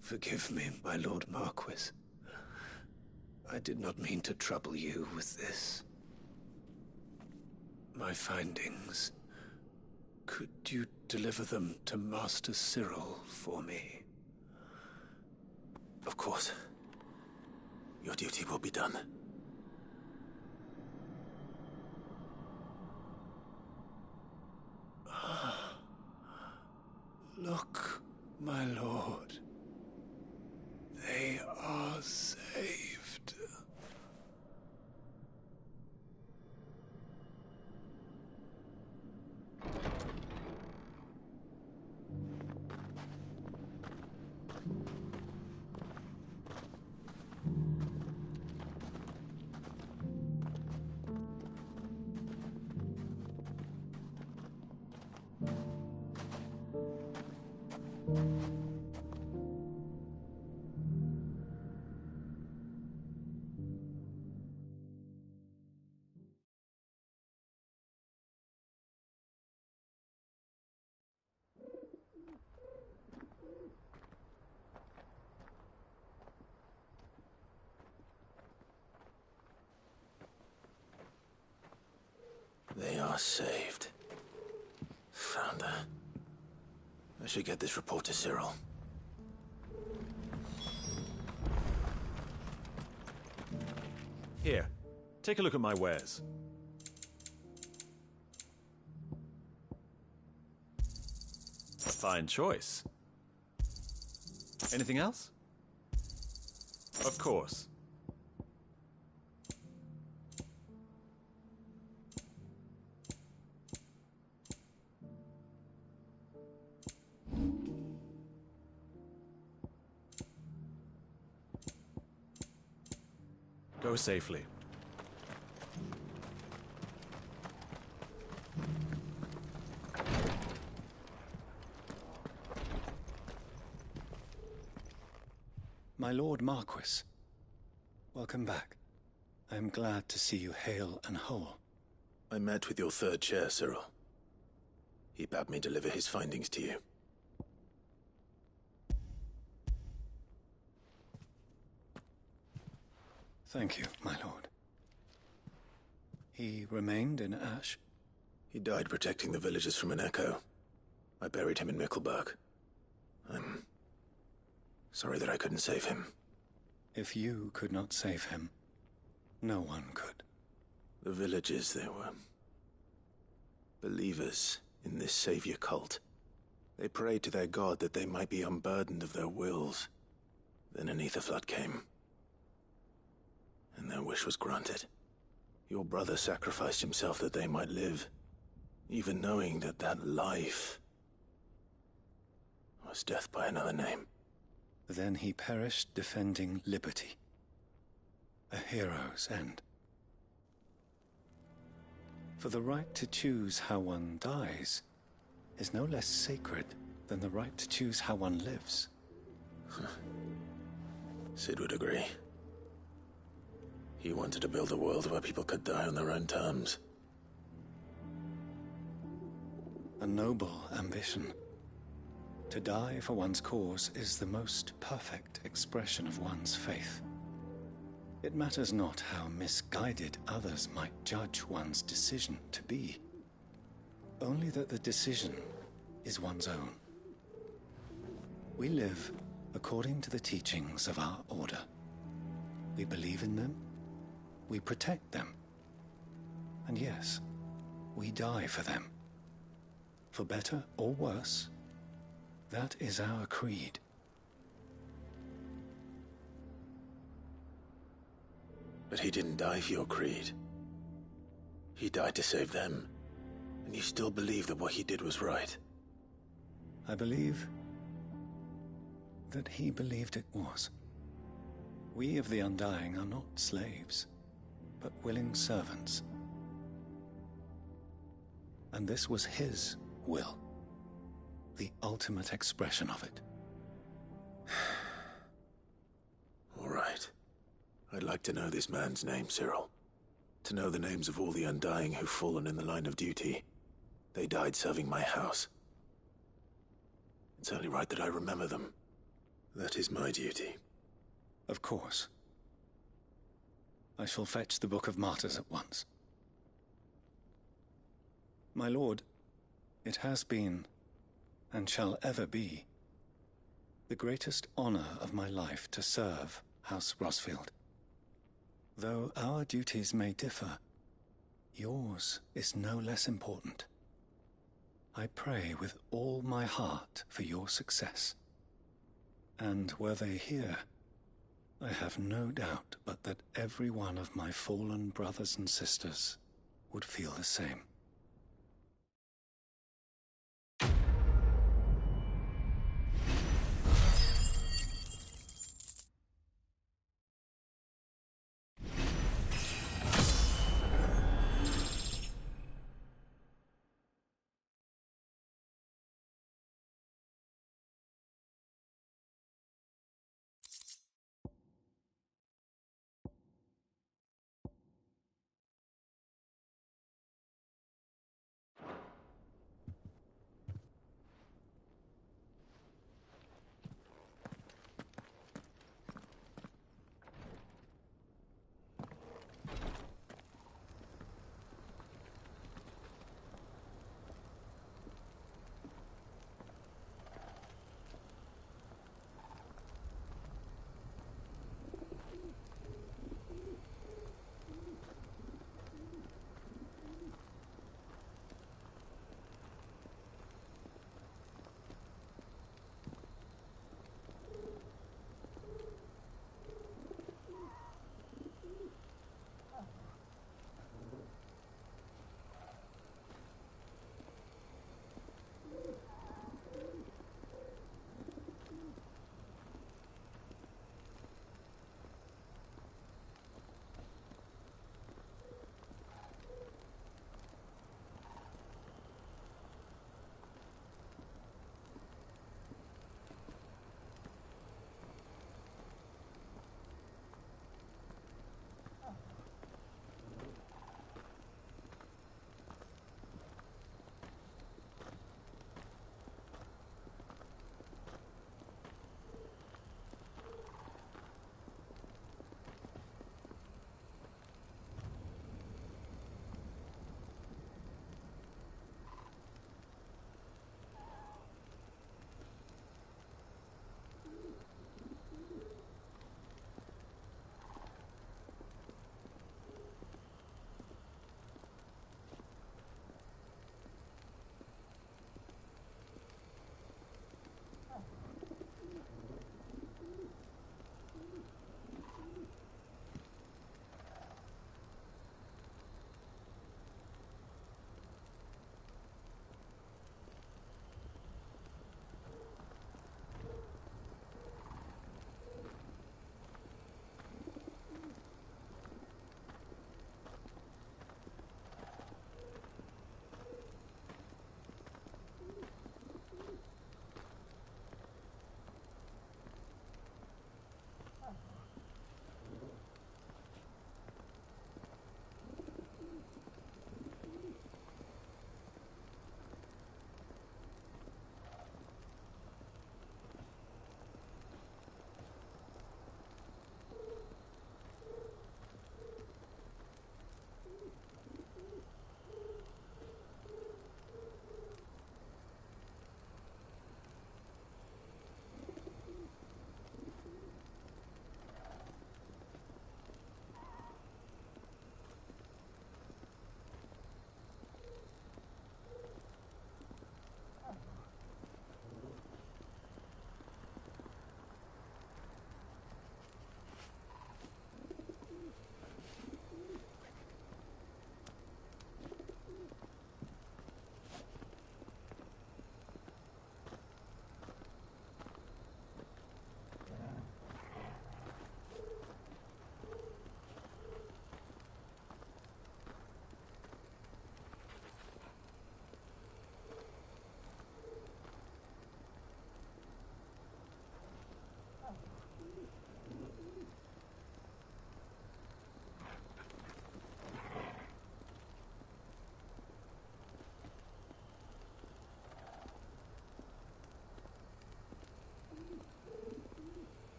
S5: Forgive me, my Lord Marquis. I did not mean to trouble you with this. My findings. Could you deliver them to Master Cyril for me?
S3: Of course. Your duty will be done.
S5: Look, my lord. They are saved.
S3: They are saved. Founder. I should get this report to Cyril.
S6: Here, take a look at my wares. A fine choice. Anything else? Of course. Go safely.
S5: My Lord Marquis, welcome back. I am glad to see you hale and whole.
S3: I met with your third chair, Cyril. He bade me deliver his findings to you.
S5: Thank you, my lord. He remained in Ash?
S3: He died protecting the villagers from an echo. I buried him in Mickelberg. I'm sorry that I couldn't save him.
S5: If you could not save him, no one could.
S3: The villagers, they were believers in this savior cult. They prayed to their god that they might be unburdened of their wills. Then an ether flood came, and their wish was granted. Your brother sacrificed himself that they might live, even knowing that that life was death by another name.
S5: Then he perished defending liberty. A hero's end. For the right to choose how one dies is no less sacred than the right to choose how one lives.
S3: Sid would agree. He wanted to build a world where people could die on their own terms.
S5: A noble ambition. To die for one's cause is the most perfect expression of one's faith.
S7: It matters not how misguided others might judge one's decision to be, only that the decision is one's own. We live according to the teachings of our order. We believe in them, we protect them, and yes, we die for them. For better or worse, that is our creed.
S3: But he didn't die for your creed. He died to save them. And you still believe that what he did was right?
S7: I believe that he believed it was. We of the Undying are not slaves, but willing servants. And this was his will, the ultimate expression of it.
S3: All right. I'd like to know this man's name, Cyril. To know the names of all the Undying who've fallen in the line of duty. They died serving my house. It's only right that I remember them. That is my duty.
S7: Of course. I shall fetch the Book of Martyrs at once. My lord, it has been, and shall ever be, the greatest honor of my life to serve House Rosfield. Though our duties may differ, yours is no less important. I pray with all my heart for your success. And were they here, I have no doubt but that every one of my fallen brothers and sisters would feel the same.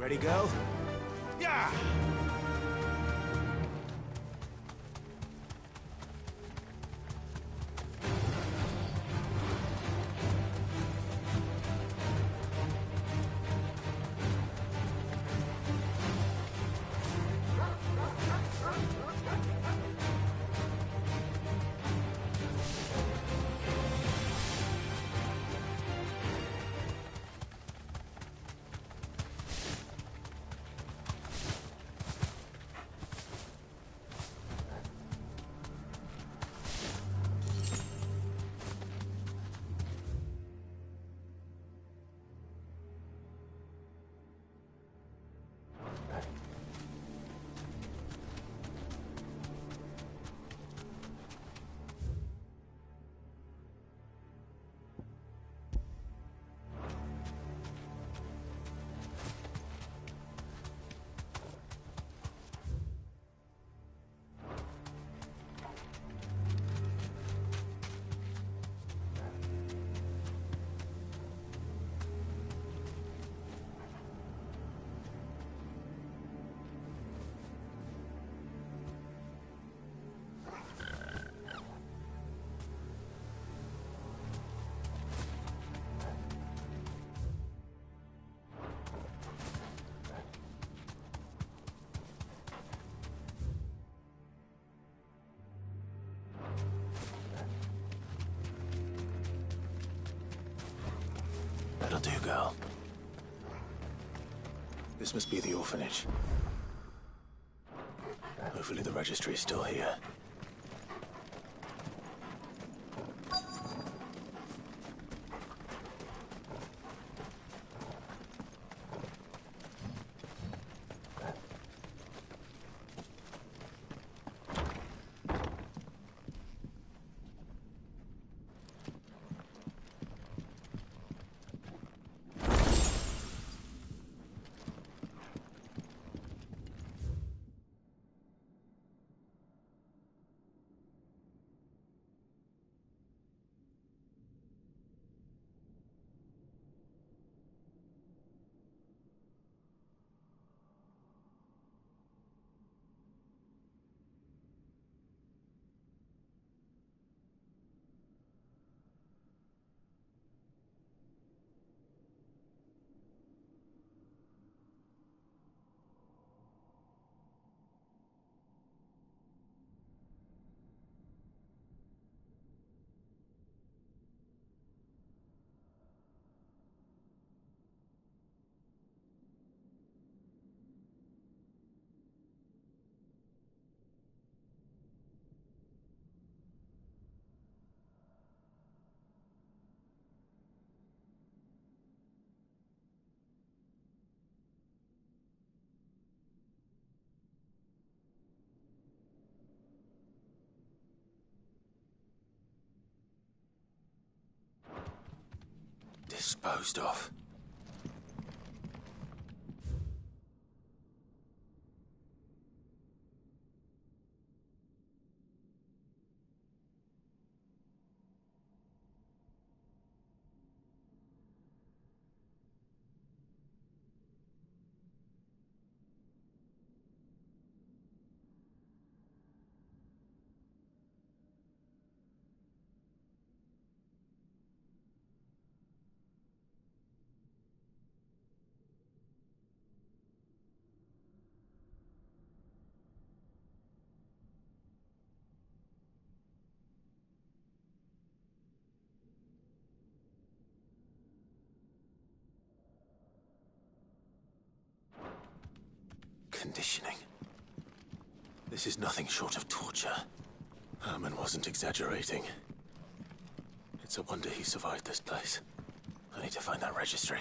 S3: Ready, girl?
S12: Yeah!
S3: That'll do, girl. This must be the orphanage. Hopefully the registry's still here. Disposed of. Conditioning. This is nothing short of torture. Herman wasn't exaggerating. It's a wonder he survived this place. I need to find that registry.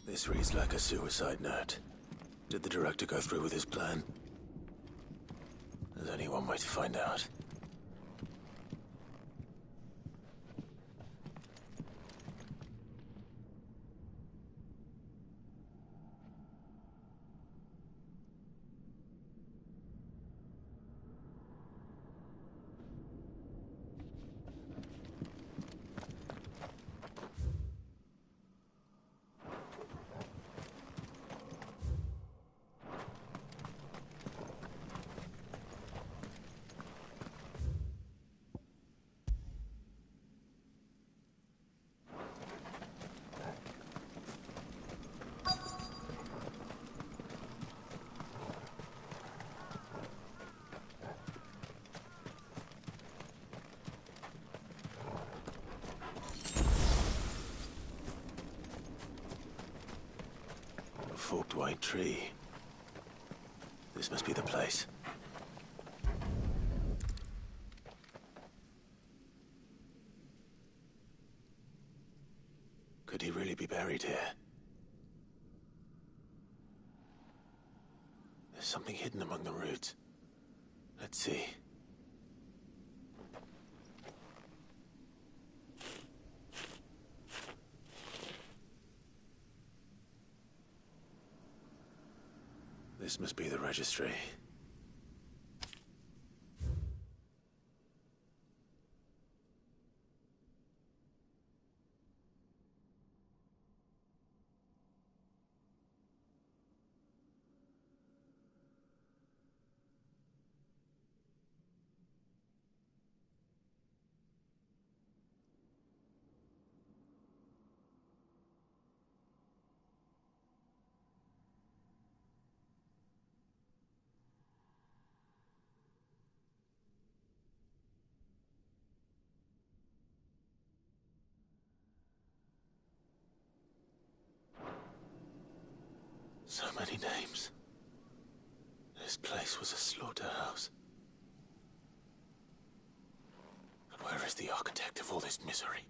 S3: This reads like a suicide note. Did the director go through with his plan? There's only one way to find out. Forked white tree. This must be the place. Could he really be buried here? There's something hidden among the roots. Let's see. This must be the registry. So many names. This place was a slaughterhouse. But where is the architect of all this misery?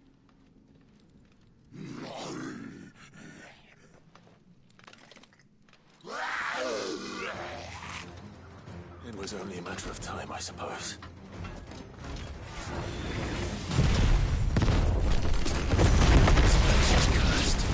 S3: It was only a matter of time, I suppose. This place is cursed.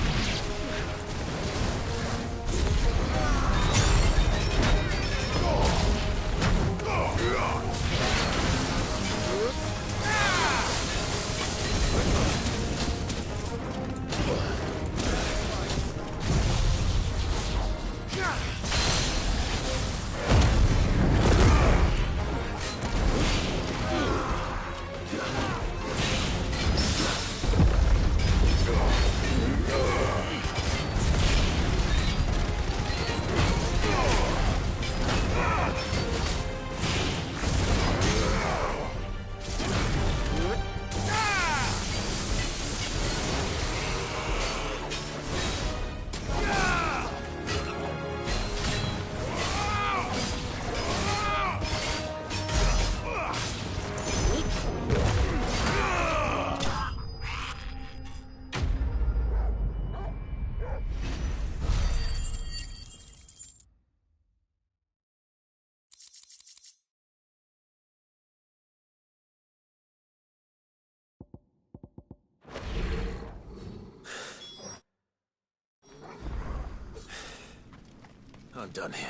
S3: I'm done here.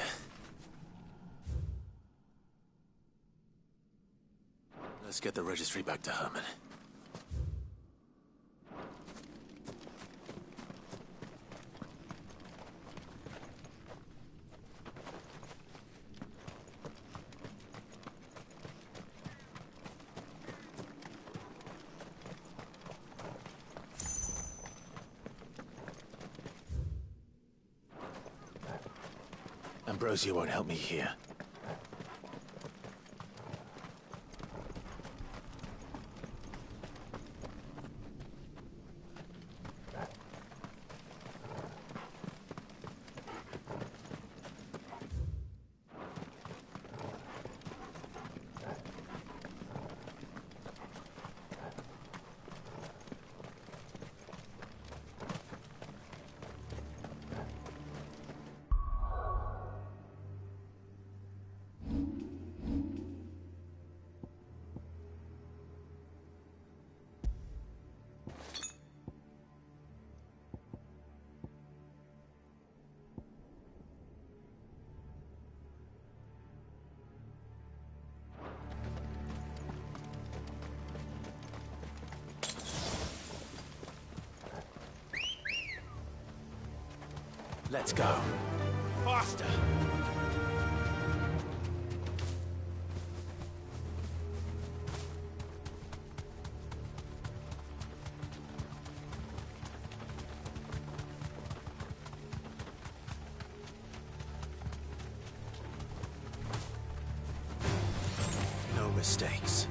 S3: Let's get the registry back to Herman. Ambrosia won't help me here. Let's go.
S18: Faster!
S3: No mistakes.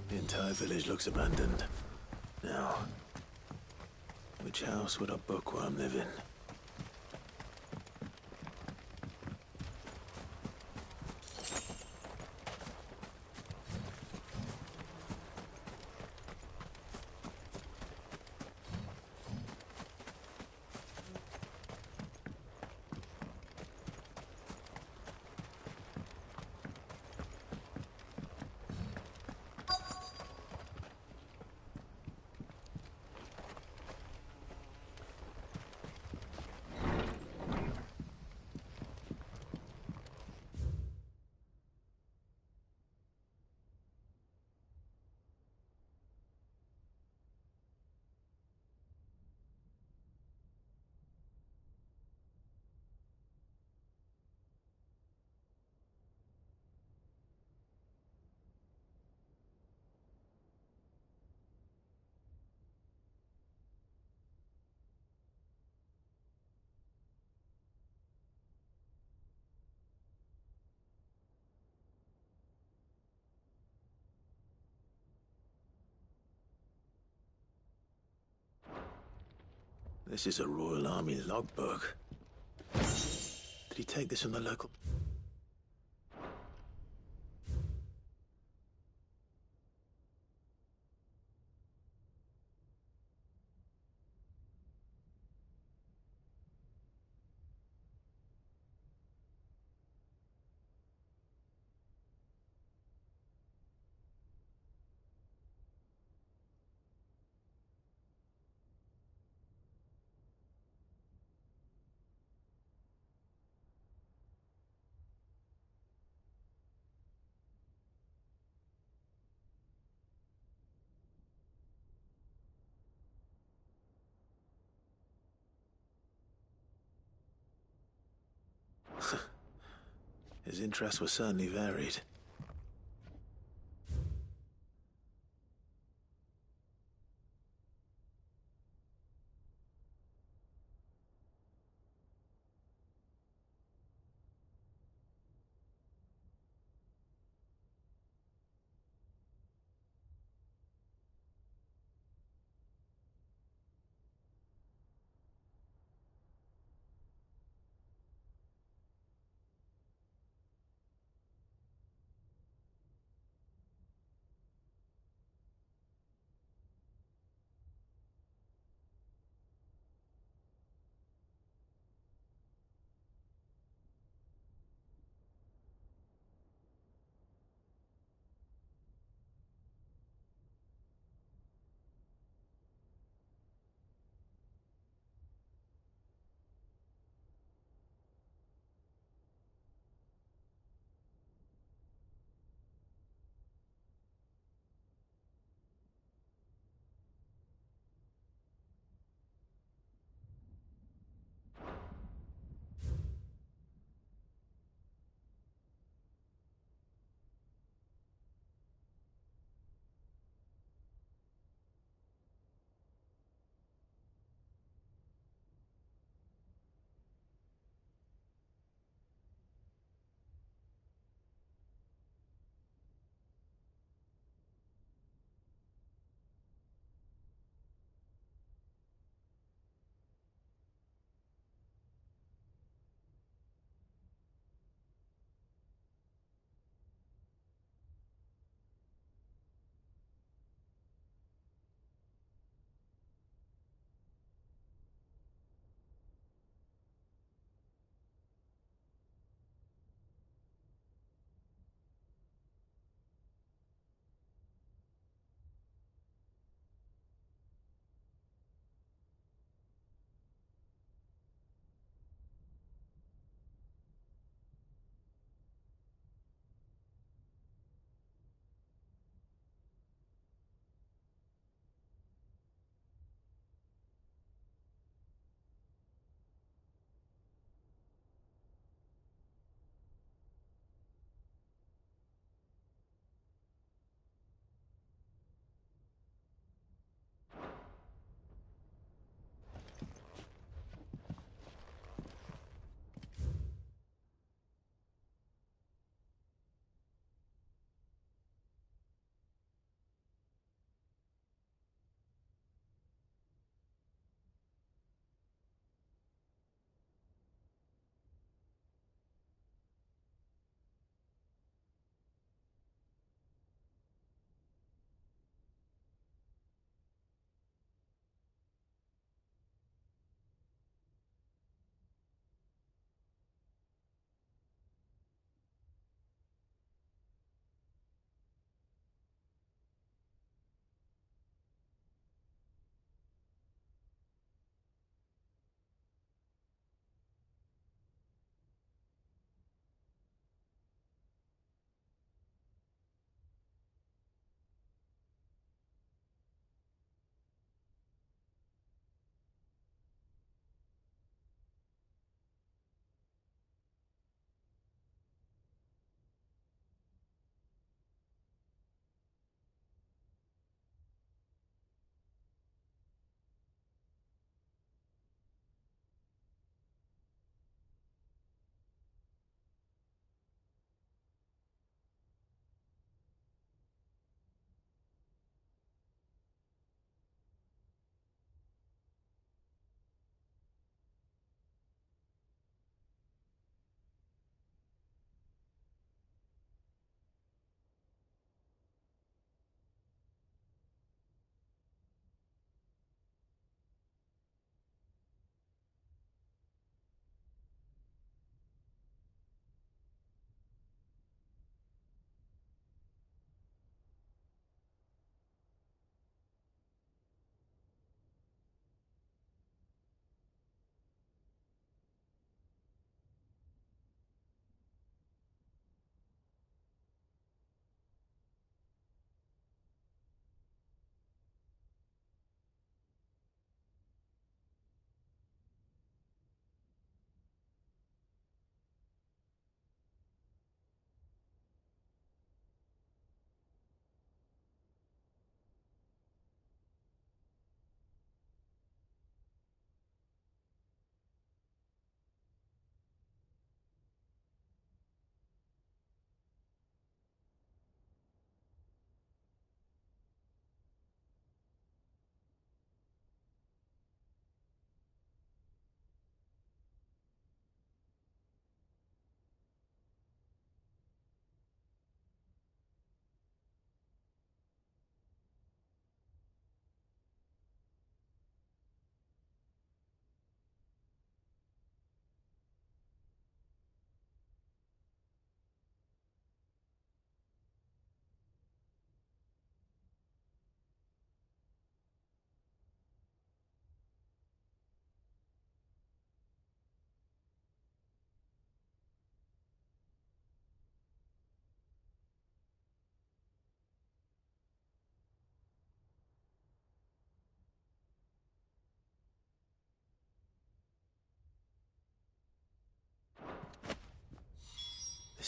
S3: The entire village looks abandoned. Now, which house would a bookworm live in? This is a Royal Army logbook. Did he take this from the local... His interests were certainly varied.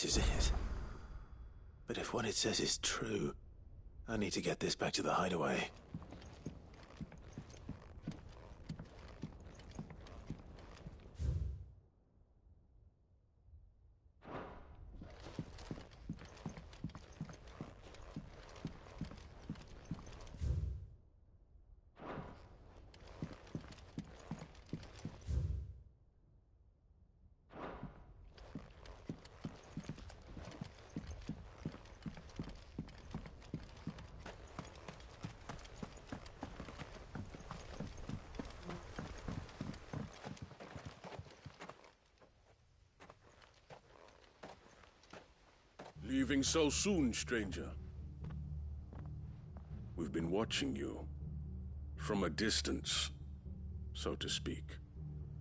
S3: This is it. But if what it says is true, I need to get this back to the hideaway.
S9: Leaving so soon, stranger? We've been watching you. From a distance, so to speak.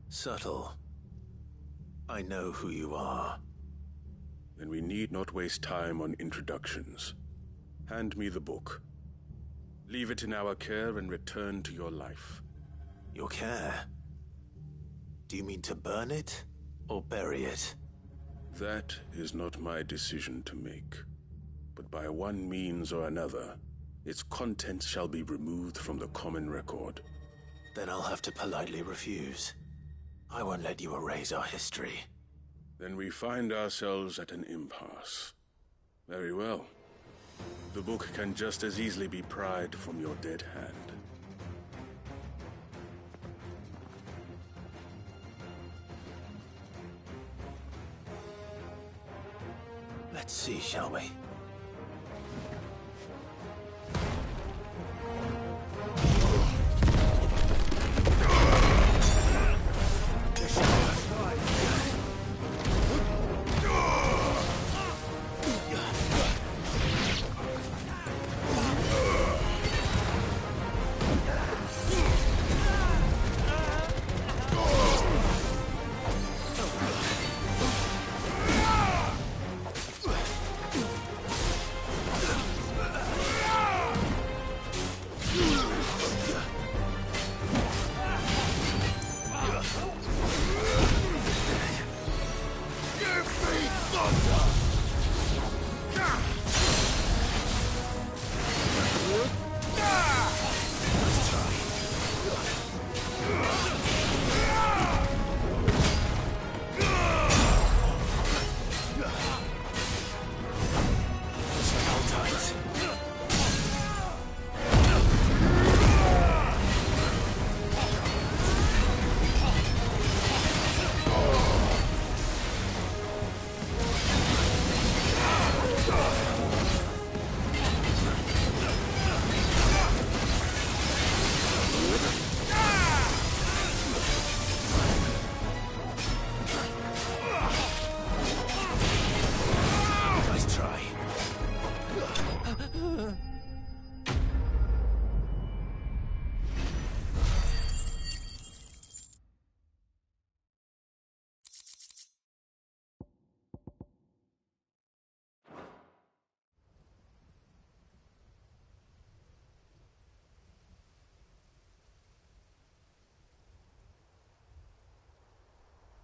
S3: Subtle. I know who you are.
S9: Then we need not waste time on introductions. Hand me the book. Leave it in our care and return to your life.
S3: Your care? Do you mean to burn it, or bury it?
S9: That is not my decision to make. But by one means or another, its contents shall be removed from the common record.
S3: Then I'll have to politely refuse. I won't let you erase our history.
S9: Then we find ourselves at an impasse. Very well. The book can just as easily be pried from your dead hand.
S3: Let's see, shall we?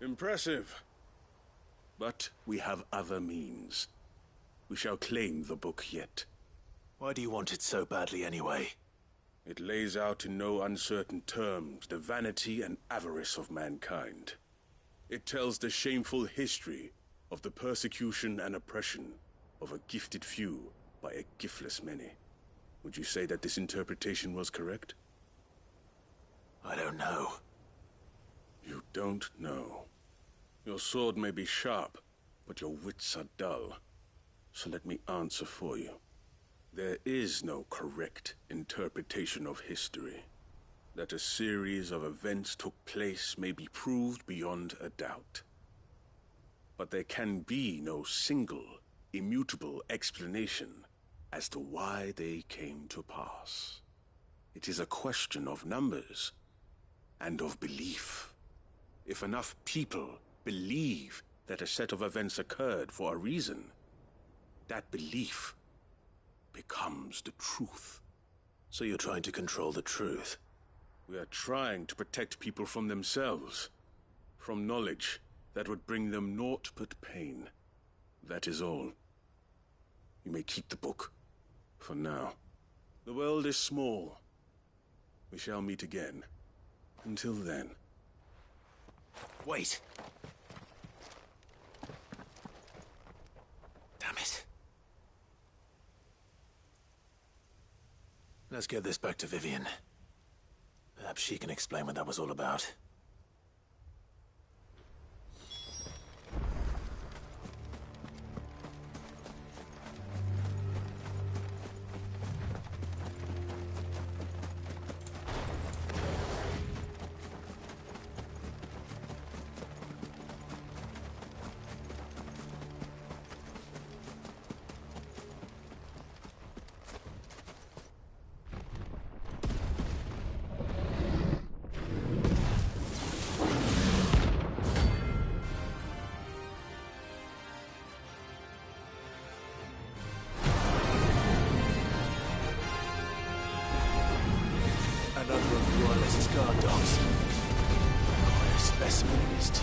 S9: Impressive. But we have other means. We shall claim the book yet.
S3: Why do you want it so badly anyway?
S9: It lays out in no uncertain terms the vanity and avarice of mankind. It tells the shameful history of the persecution and oppression of a gifted few by a giftless many. Would you say that this interpretation was correct?
S3: I don't know.
S9: You don't know. Your sword may be sharp, but your wits are dull. So let me answer for you. There is no correct interpretation of history. That a series of events took place may be proved beyond a doubt. But there can be no single, immutable explanation as to why they came to pass. It is a question of numbers and of belief. If enough people believe that a set of events occurred for a reason, that belief becomes the truth.
S3: So you're trying to control the truth?
S9: We are trying to protect people from themselves, from knowledge that would bring them naught but pain. That is all. You may keep the book. For now. The world is small. We shall meet again. Until then.
S3: Wait. Damn it. Let's get this back to Vivian. Perhaps she can explain what that was all about. Another of the Royalist guard dogs. Quite a specimen it is too.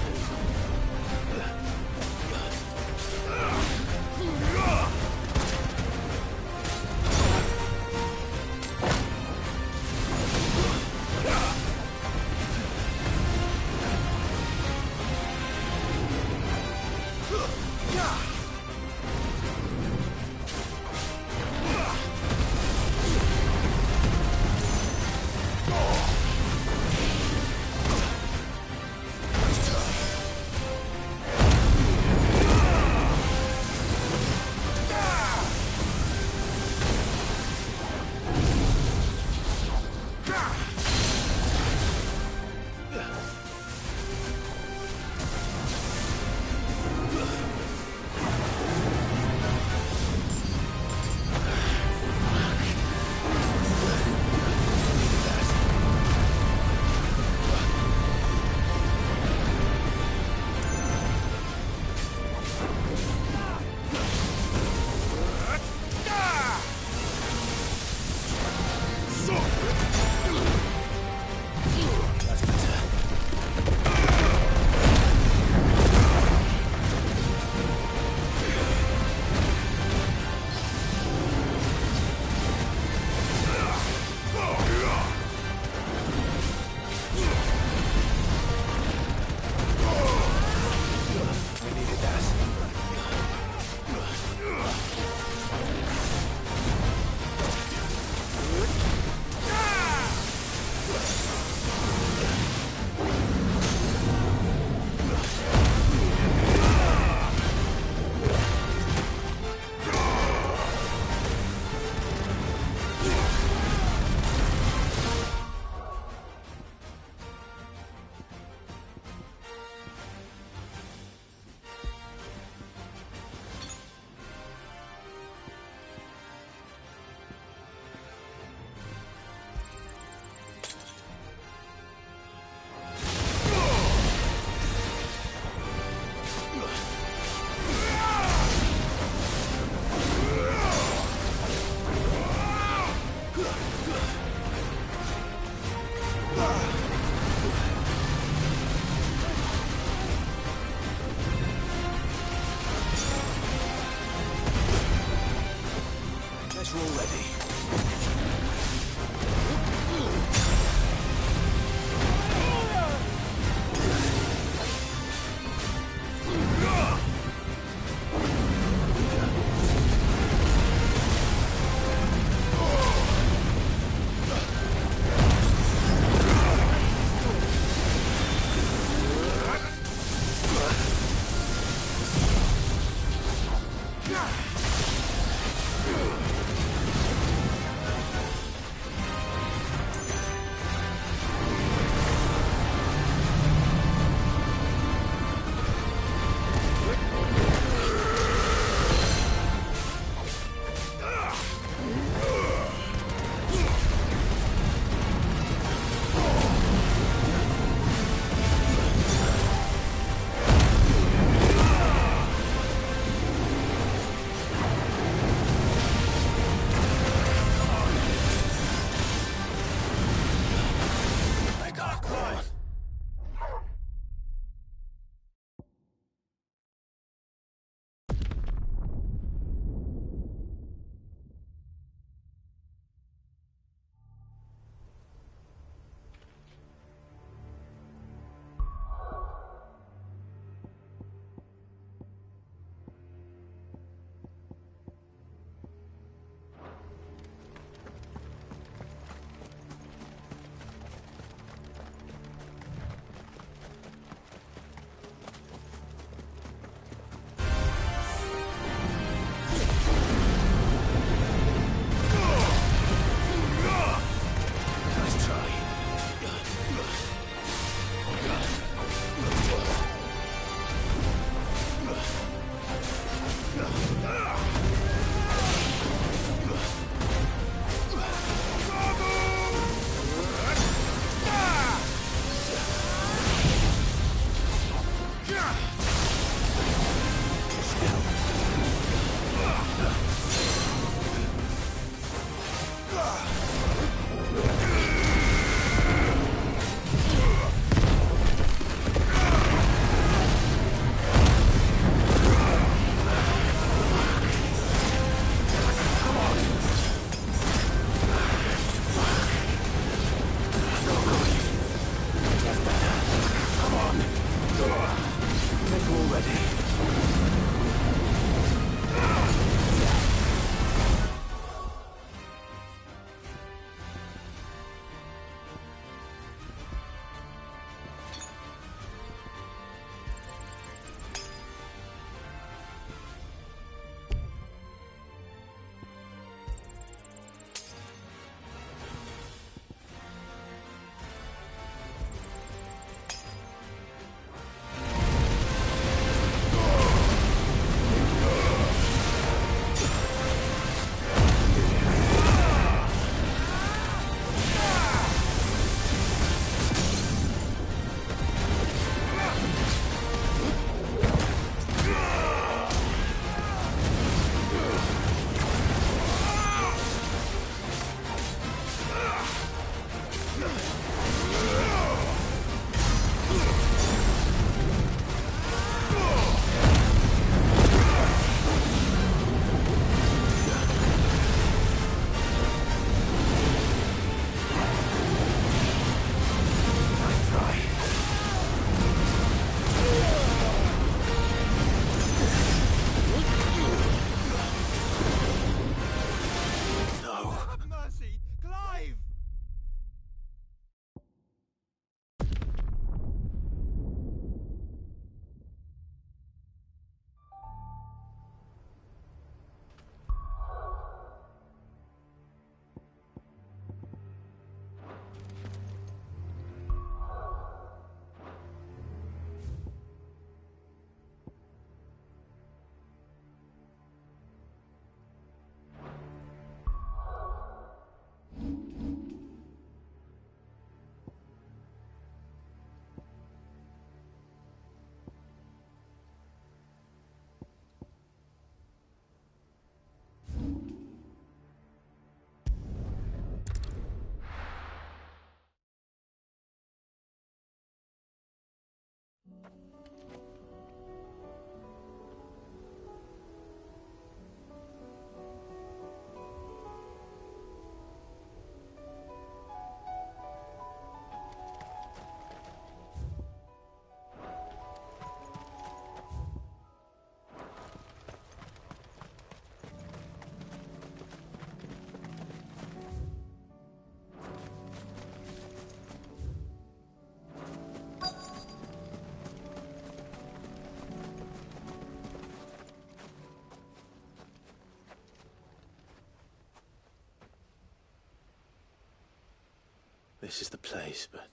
S3: this is the place, but...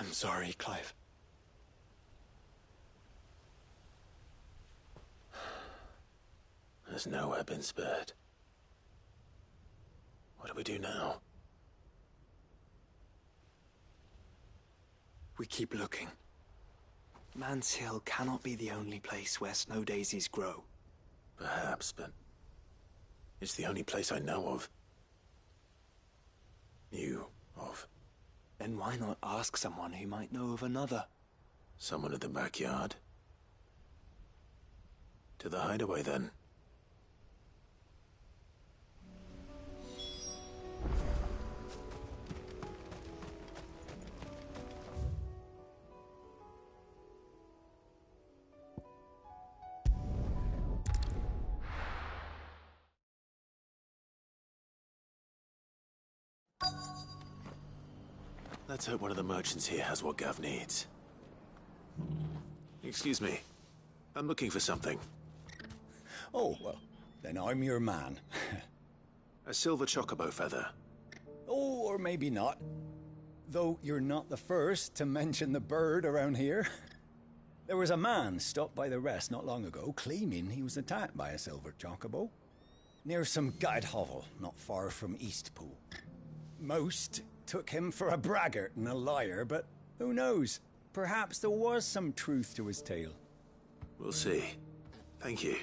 S21: I'm sorry, Clive.
S3: Has nowhere been spared. What do we do now?
S21: We keep looking. Man's Hill cannot be the only place where snow daisies grow.
S3: Perhaps, but... it's the only place I know of. Knew of.
S21: Then why not ask someone who might know of another?
S3: Someone at the backyard. To the hideaway, then. Let's hope one of the merchants here has what Gav needs. Excuse me. I'm looking for something.
S10: Oh, well, then I'm your man.
S3: A silver chocobo feather.
S10: Oh, or maybe not. Though you're not the first to mention the bird around here. There was a man stopped by the rest not long ago claiming he was attacked by a silver chocobo. Near some gutted hovel not far from Eastpool. Most took him for a braggart and a liar, but who knows? Perhaps there was some truth to his tale.
S3: We'll see. Thank you.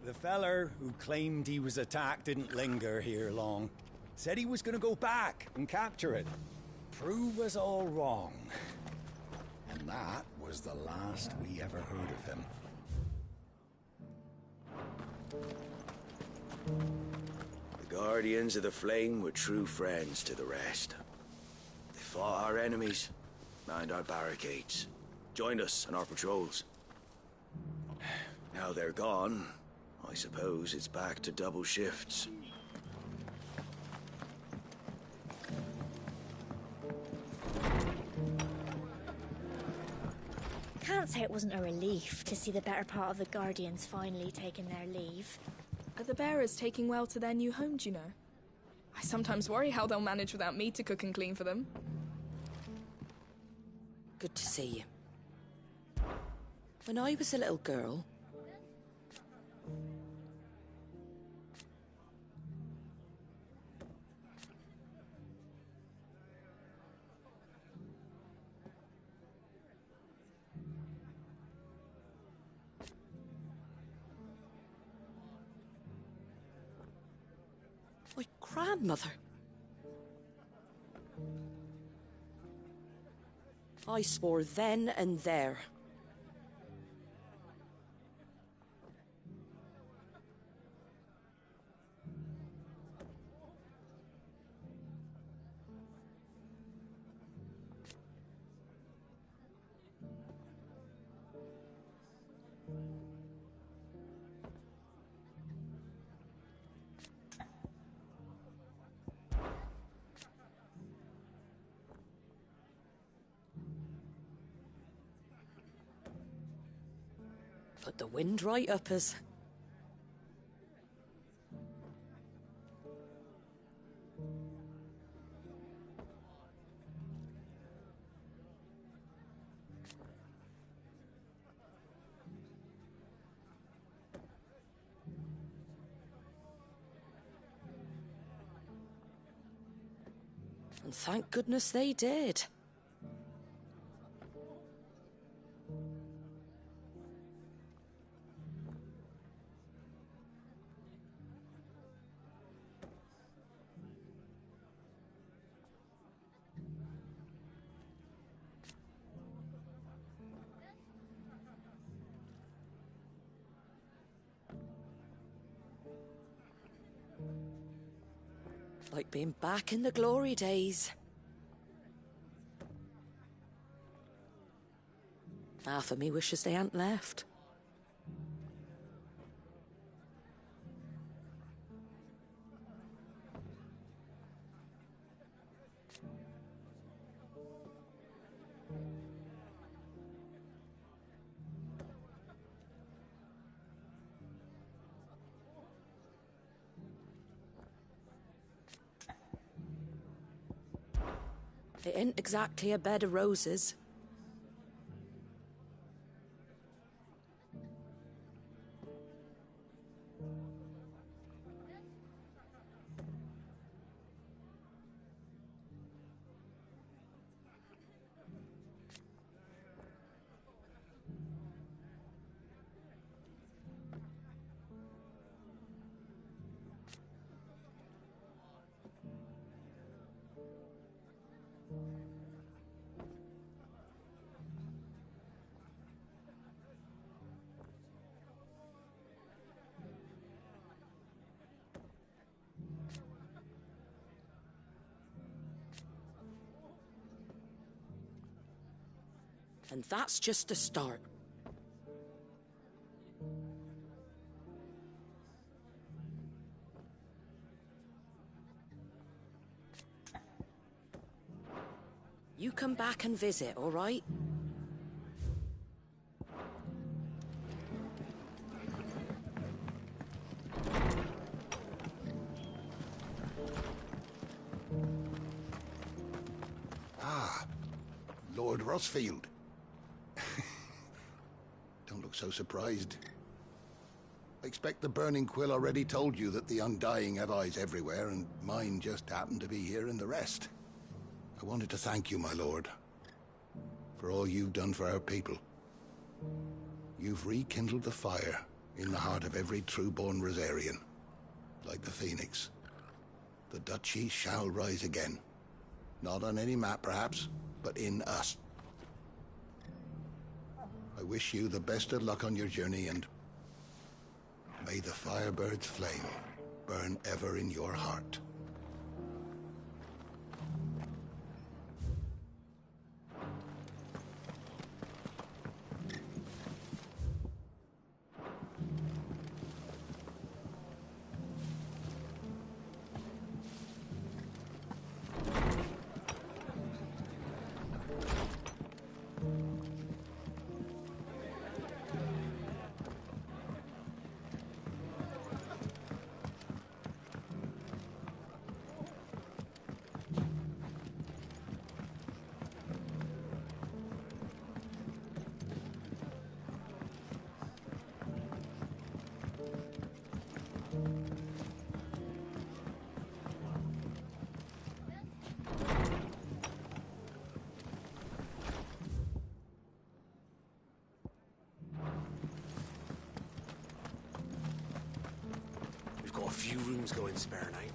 S10: The feller who claimed he was attacked didn't linger here long. Said he was gonna go back and capture it. Prove us all wrong. And that was the last we ever heard of him.
S11: The Guardians of the Flame were true friends to the rest. They fought our enemies, mined our barricades, joined us on our patrols. Now they're gone, I suppose it's back to double shifts.
S4: Can't say it wasn't a relief to see the better part of the Guardians finally taking their leave.
S1: Are the bearers taking well to their new home, do you know? I sometimes worry how they'll manage without me to cook and clean for them.
S15: Good to see you. When I was a little girl... My grandmother. I swore then and there. Put the wind right up us. And thank goodness they did. Like being back in the glory days. Half of me wishes they hadn't left. It ain't exactly a bed of roses. And that's just the start. You come back and visit, all right?
S13: Ah, Lord Rosfield. Don't look so surprised. I expect the Burning Quill already told you that the Undying have eyes everywhere, and mine just happened to be here in the rest. I wanted to thank you, my lord, for all you've done for our people. You've rekindled the fire in the heart of every true-born Rosarian. Like the phoenix, the duchy shall rise again. Not on any map, perhaps, but in us. I wish you the best of luck on your journey, and may the Firebird's flame burn ever in your heart.
S20: We've got a few rooms going spare, night.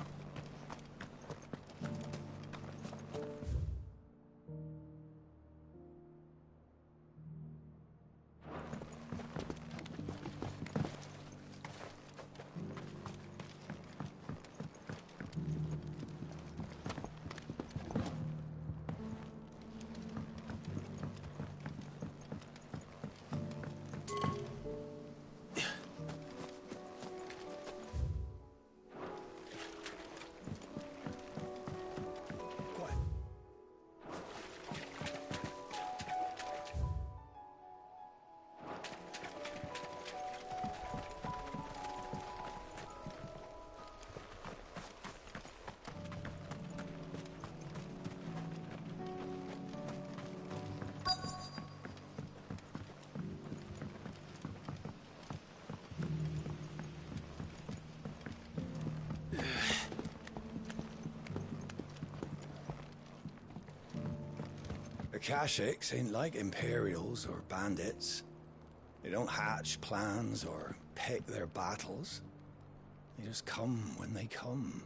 S10: The Kashyyyks ain't like Imperials or bandits. They don't hatch plans or pick their battles. They just come when they come.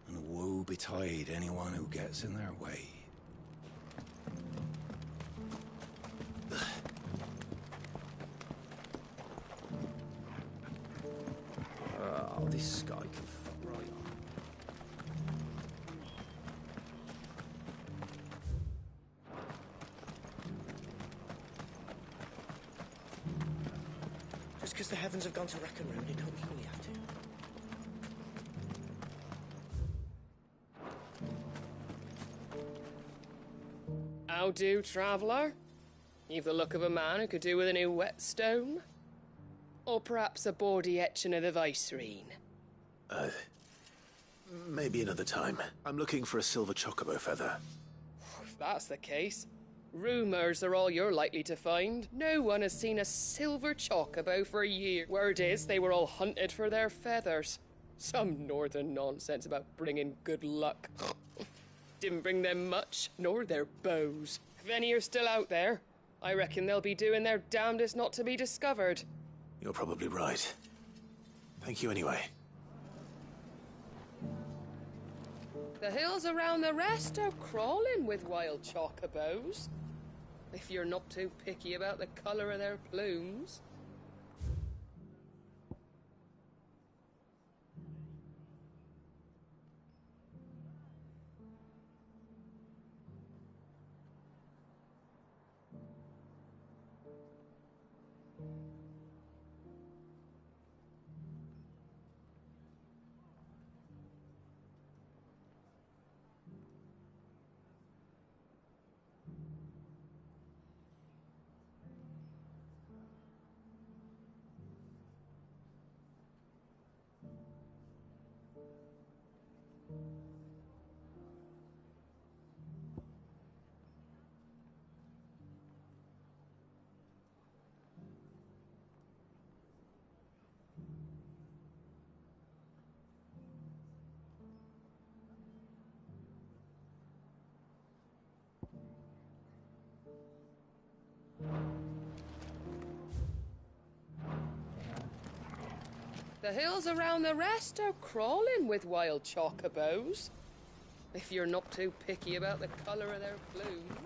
S10: And woe betide anyone who gets in their way.
S20: Oh, this guy can fuck right on.
S15: Just because the heavens have gone to wreck and ruin, it don't mean we have to.
S14: How do, traveller? You've the look of a man who could do with a new whetstone? Or perhaps a bawdy etching of the Vicerine?
S3: Maybe another time. I'm looking for a silver chocobo feather.
S14: that's the case, rumours are all you're likely to find. No one has seen a silver chocobo for a year. Word is they were all hunted for their feathers. Some northern nonsense about bringing good luck. Didn't bring them much, nor their bows. If any are still out there, I reckon they'll be doing their damnedest not to be discovered.
S3: You're probably right. Thank you anyway.
S14: The hills around the rest are crawling with wild chocobos. If you're not too picky about the colour of their plumes. The hills around the rest are crawling with wild chocobos. If you're not too picky about the colour of their plumes.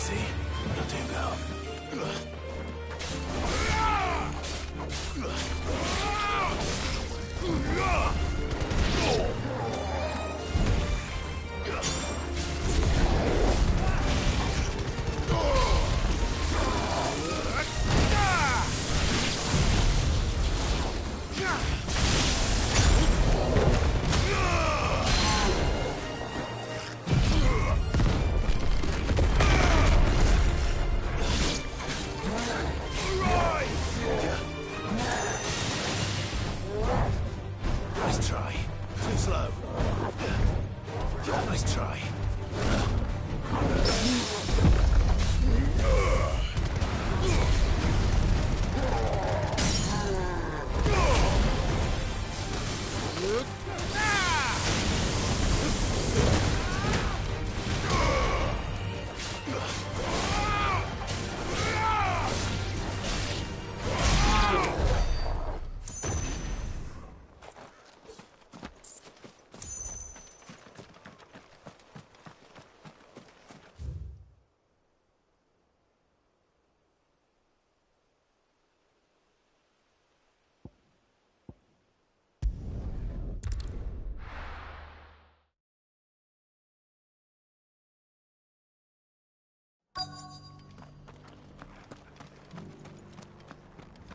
S3: easy. That'll do, girl. Nice try. Too slow. Nice try.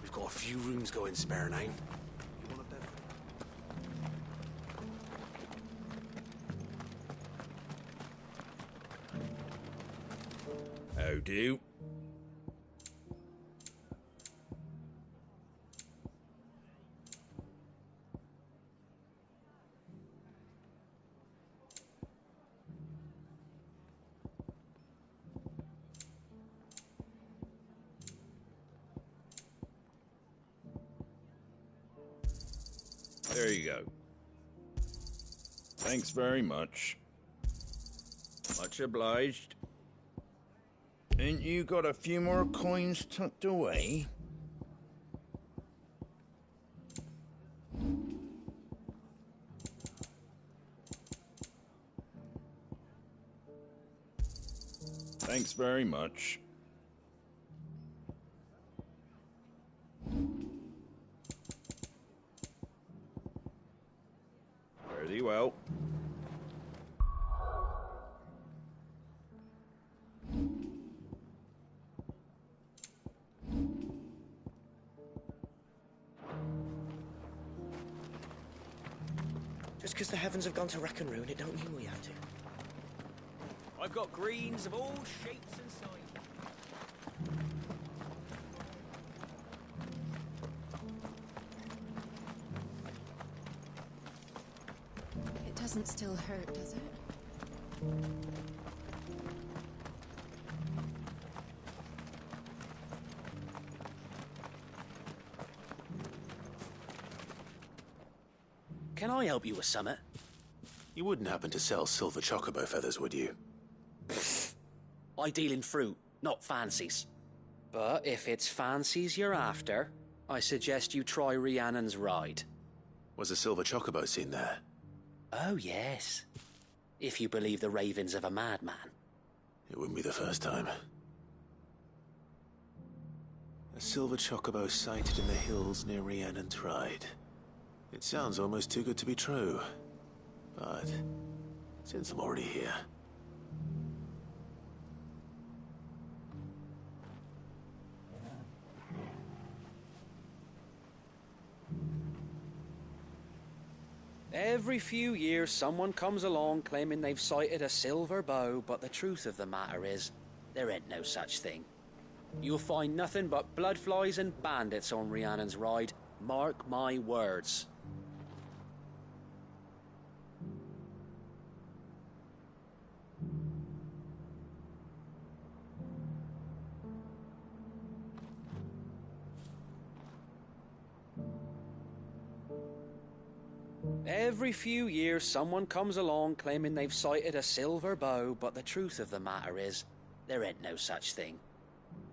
S11: We've got a few rooms going spare now.
S6: How do? There you go. Thanks very much. Much obliged. Ain't you got a few more coins tucked away? Thanks very much. Fare thee well.
S15: Just because the heavens have gone to wreck and ruin, it don't mean we have to. I've got greens of all shapes and sizes.
S16: It doesn't still hurt, does it?
S15: Can I help you with summit?
S3: You wouldn't happen to sell silver chocobo feathers, would you?
S15: I deal in fruit, not fancies. But if it's fancies you're after, I suggest you try Rhiannon's ride.
S3: Was a silver chocobo seen there?
S15: Oh, yes. If you believe the ravings of a madman.
S3: It wouldn't be the first time. A silver chocobo sighted in the hills near Rhiannon's Ride. It sounds almost too good to be true. But since I'm already here...
S15: Every few years, someone comes along claiming they've sighted a silver bow, but the truth of the matter is, there ain't no such thing. You'll find nothing but bloodflies and bandits on Rhiannon's Ride. Mark my words. Every few years, someone comes along claiming they've sighted a silver bow, but the truth of the matter is, there ain't no such thing.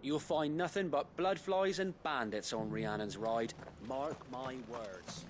S15: You'll find nothing but bloodflies and bandits on Rhiannon's Ride. Mark my words.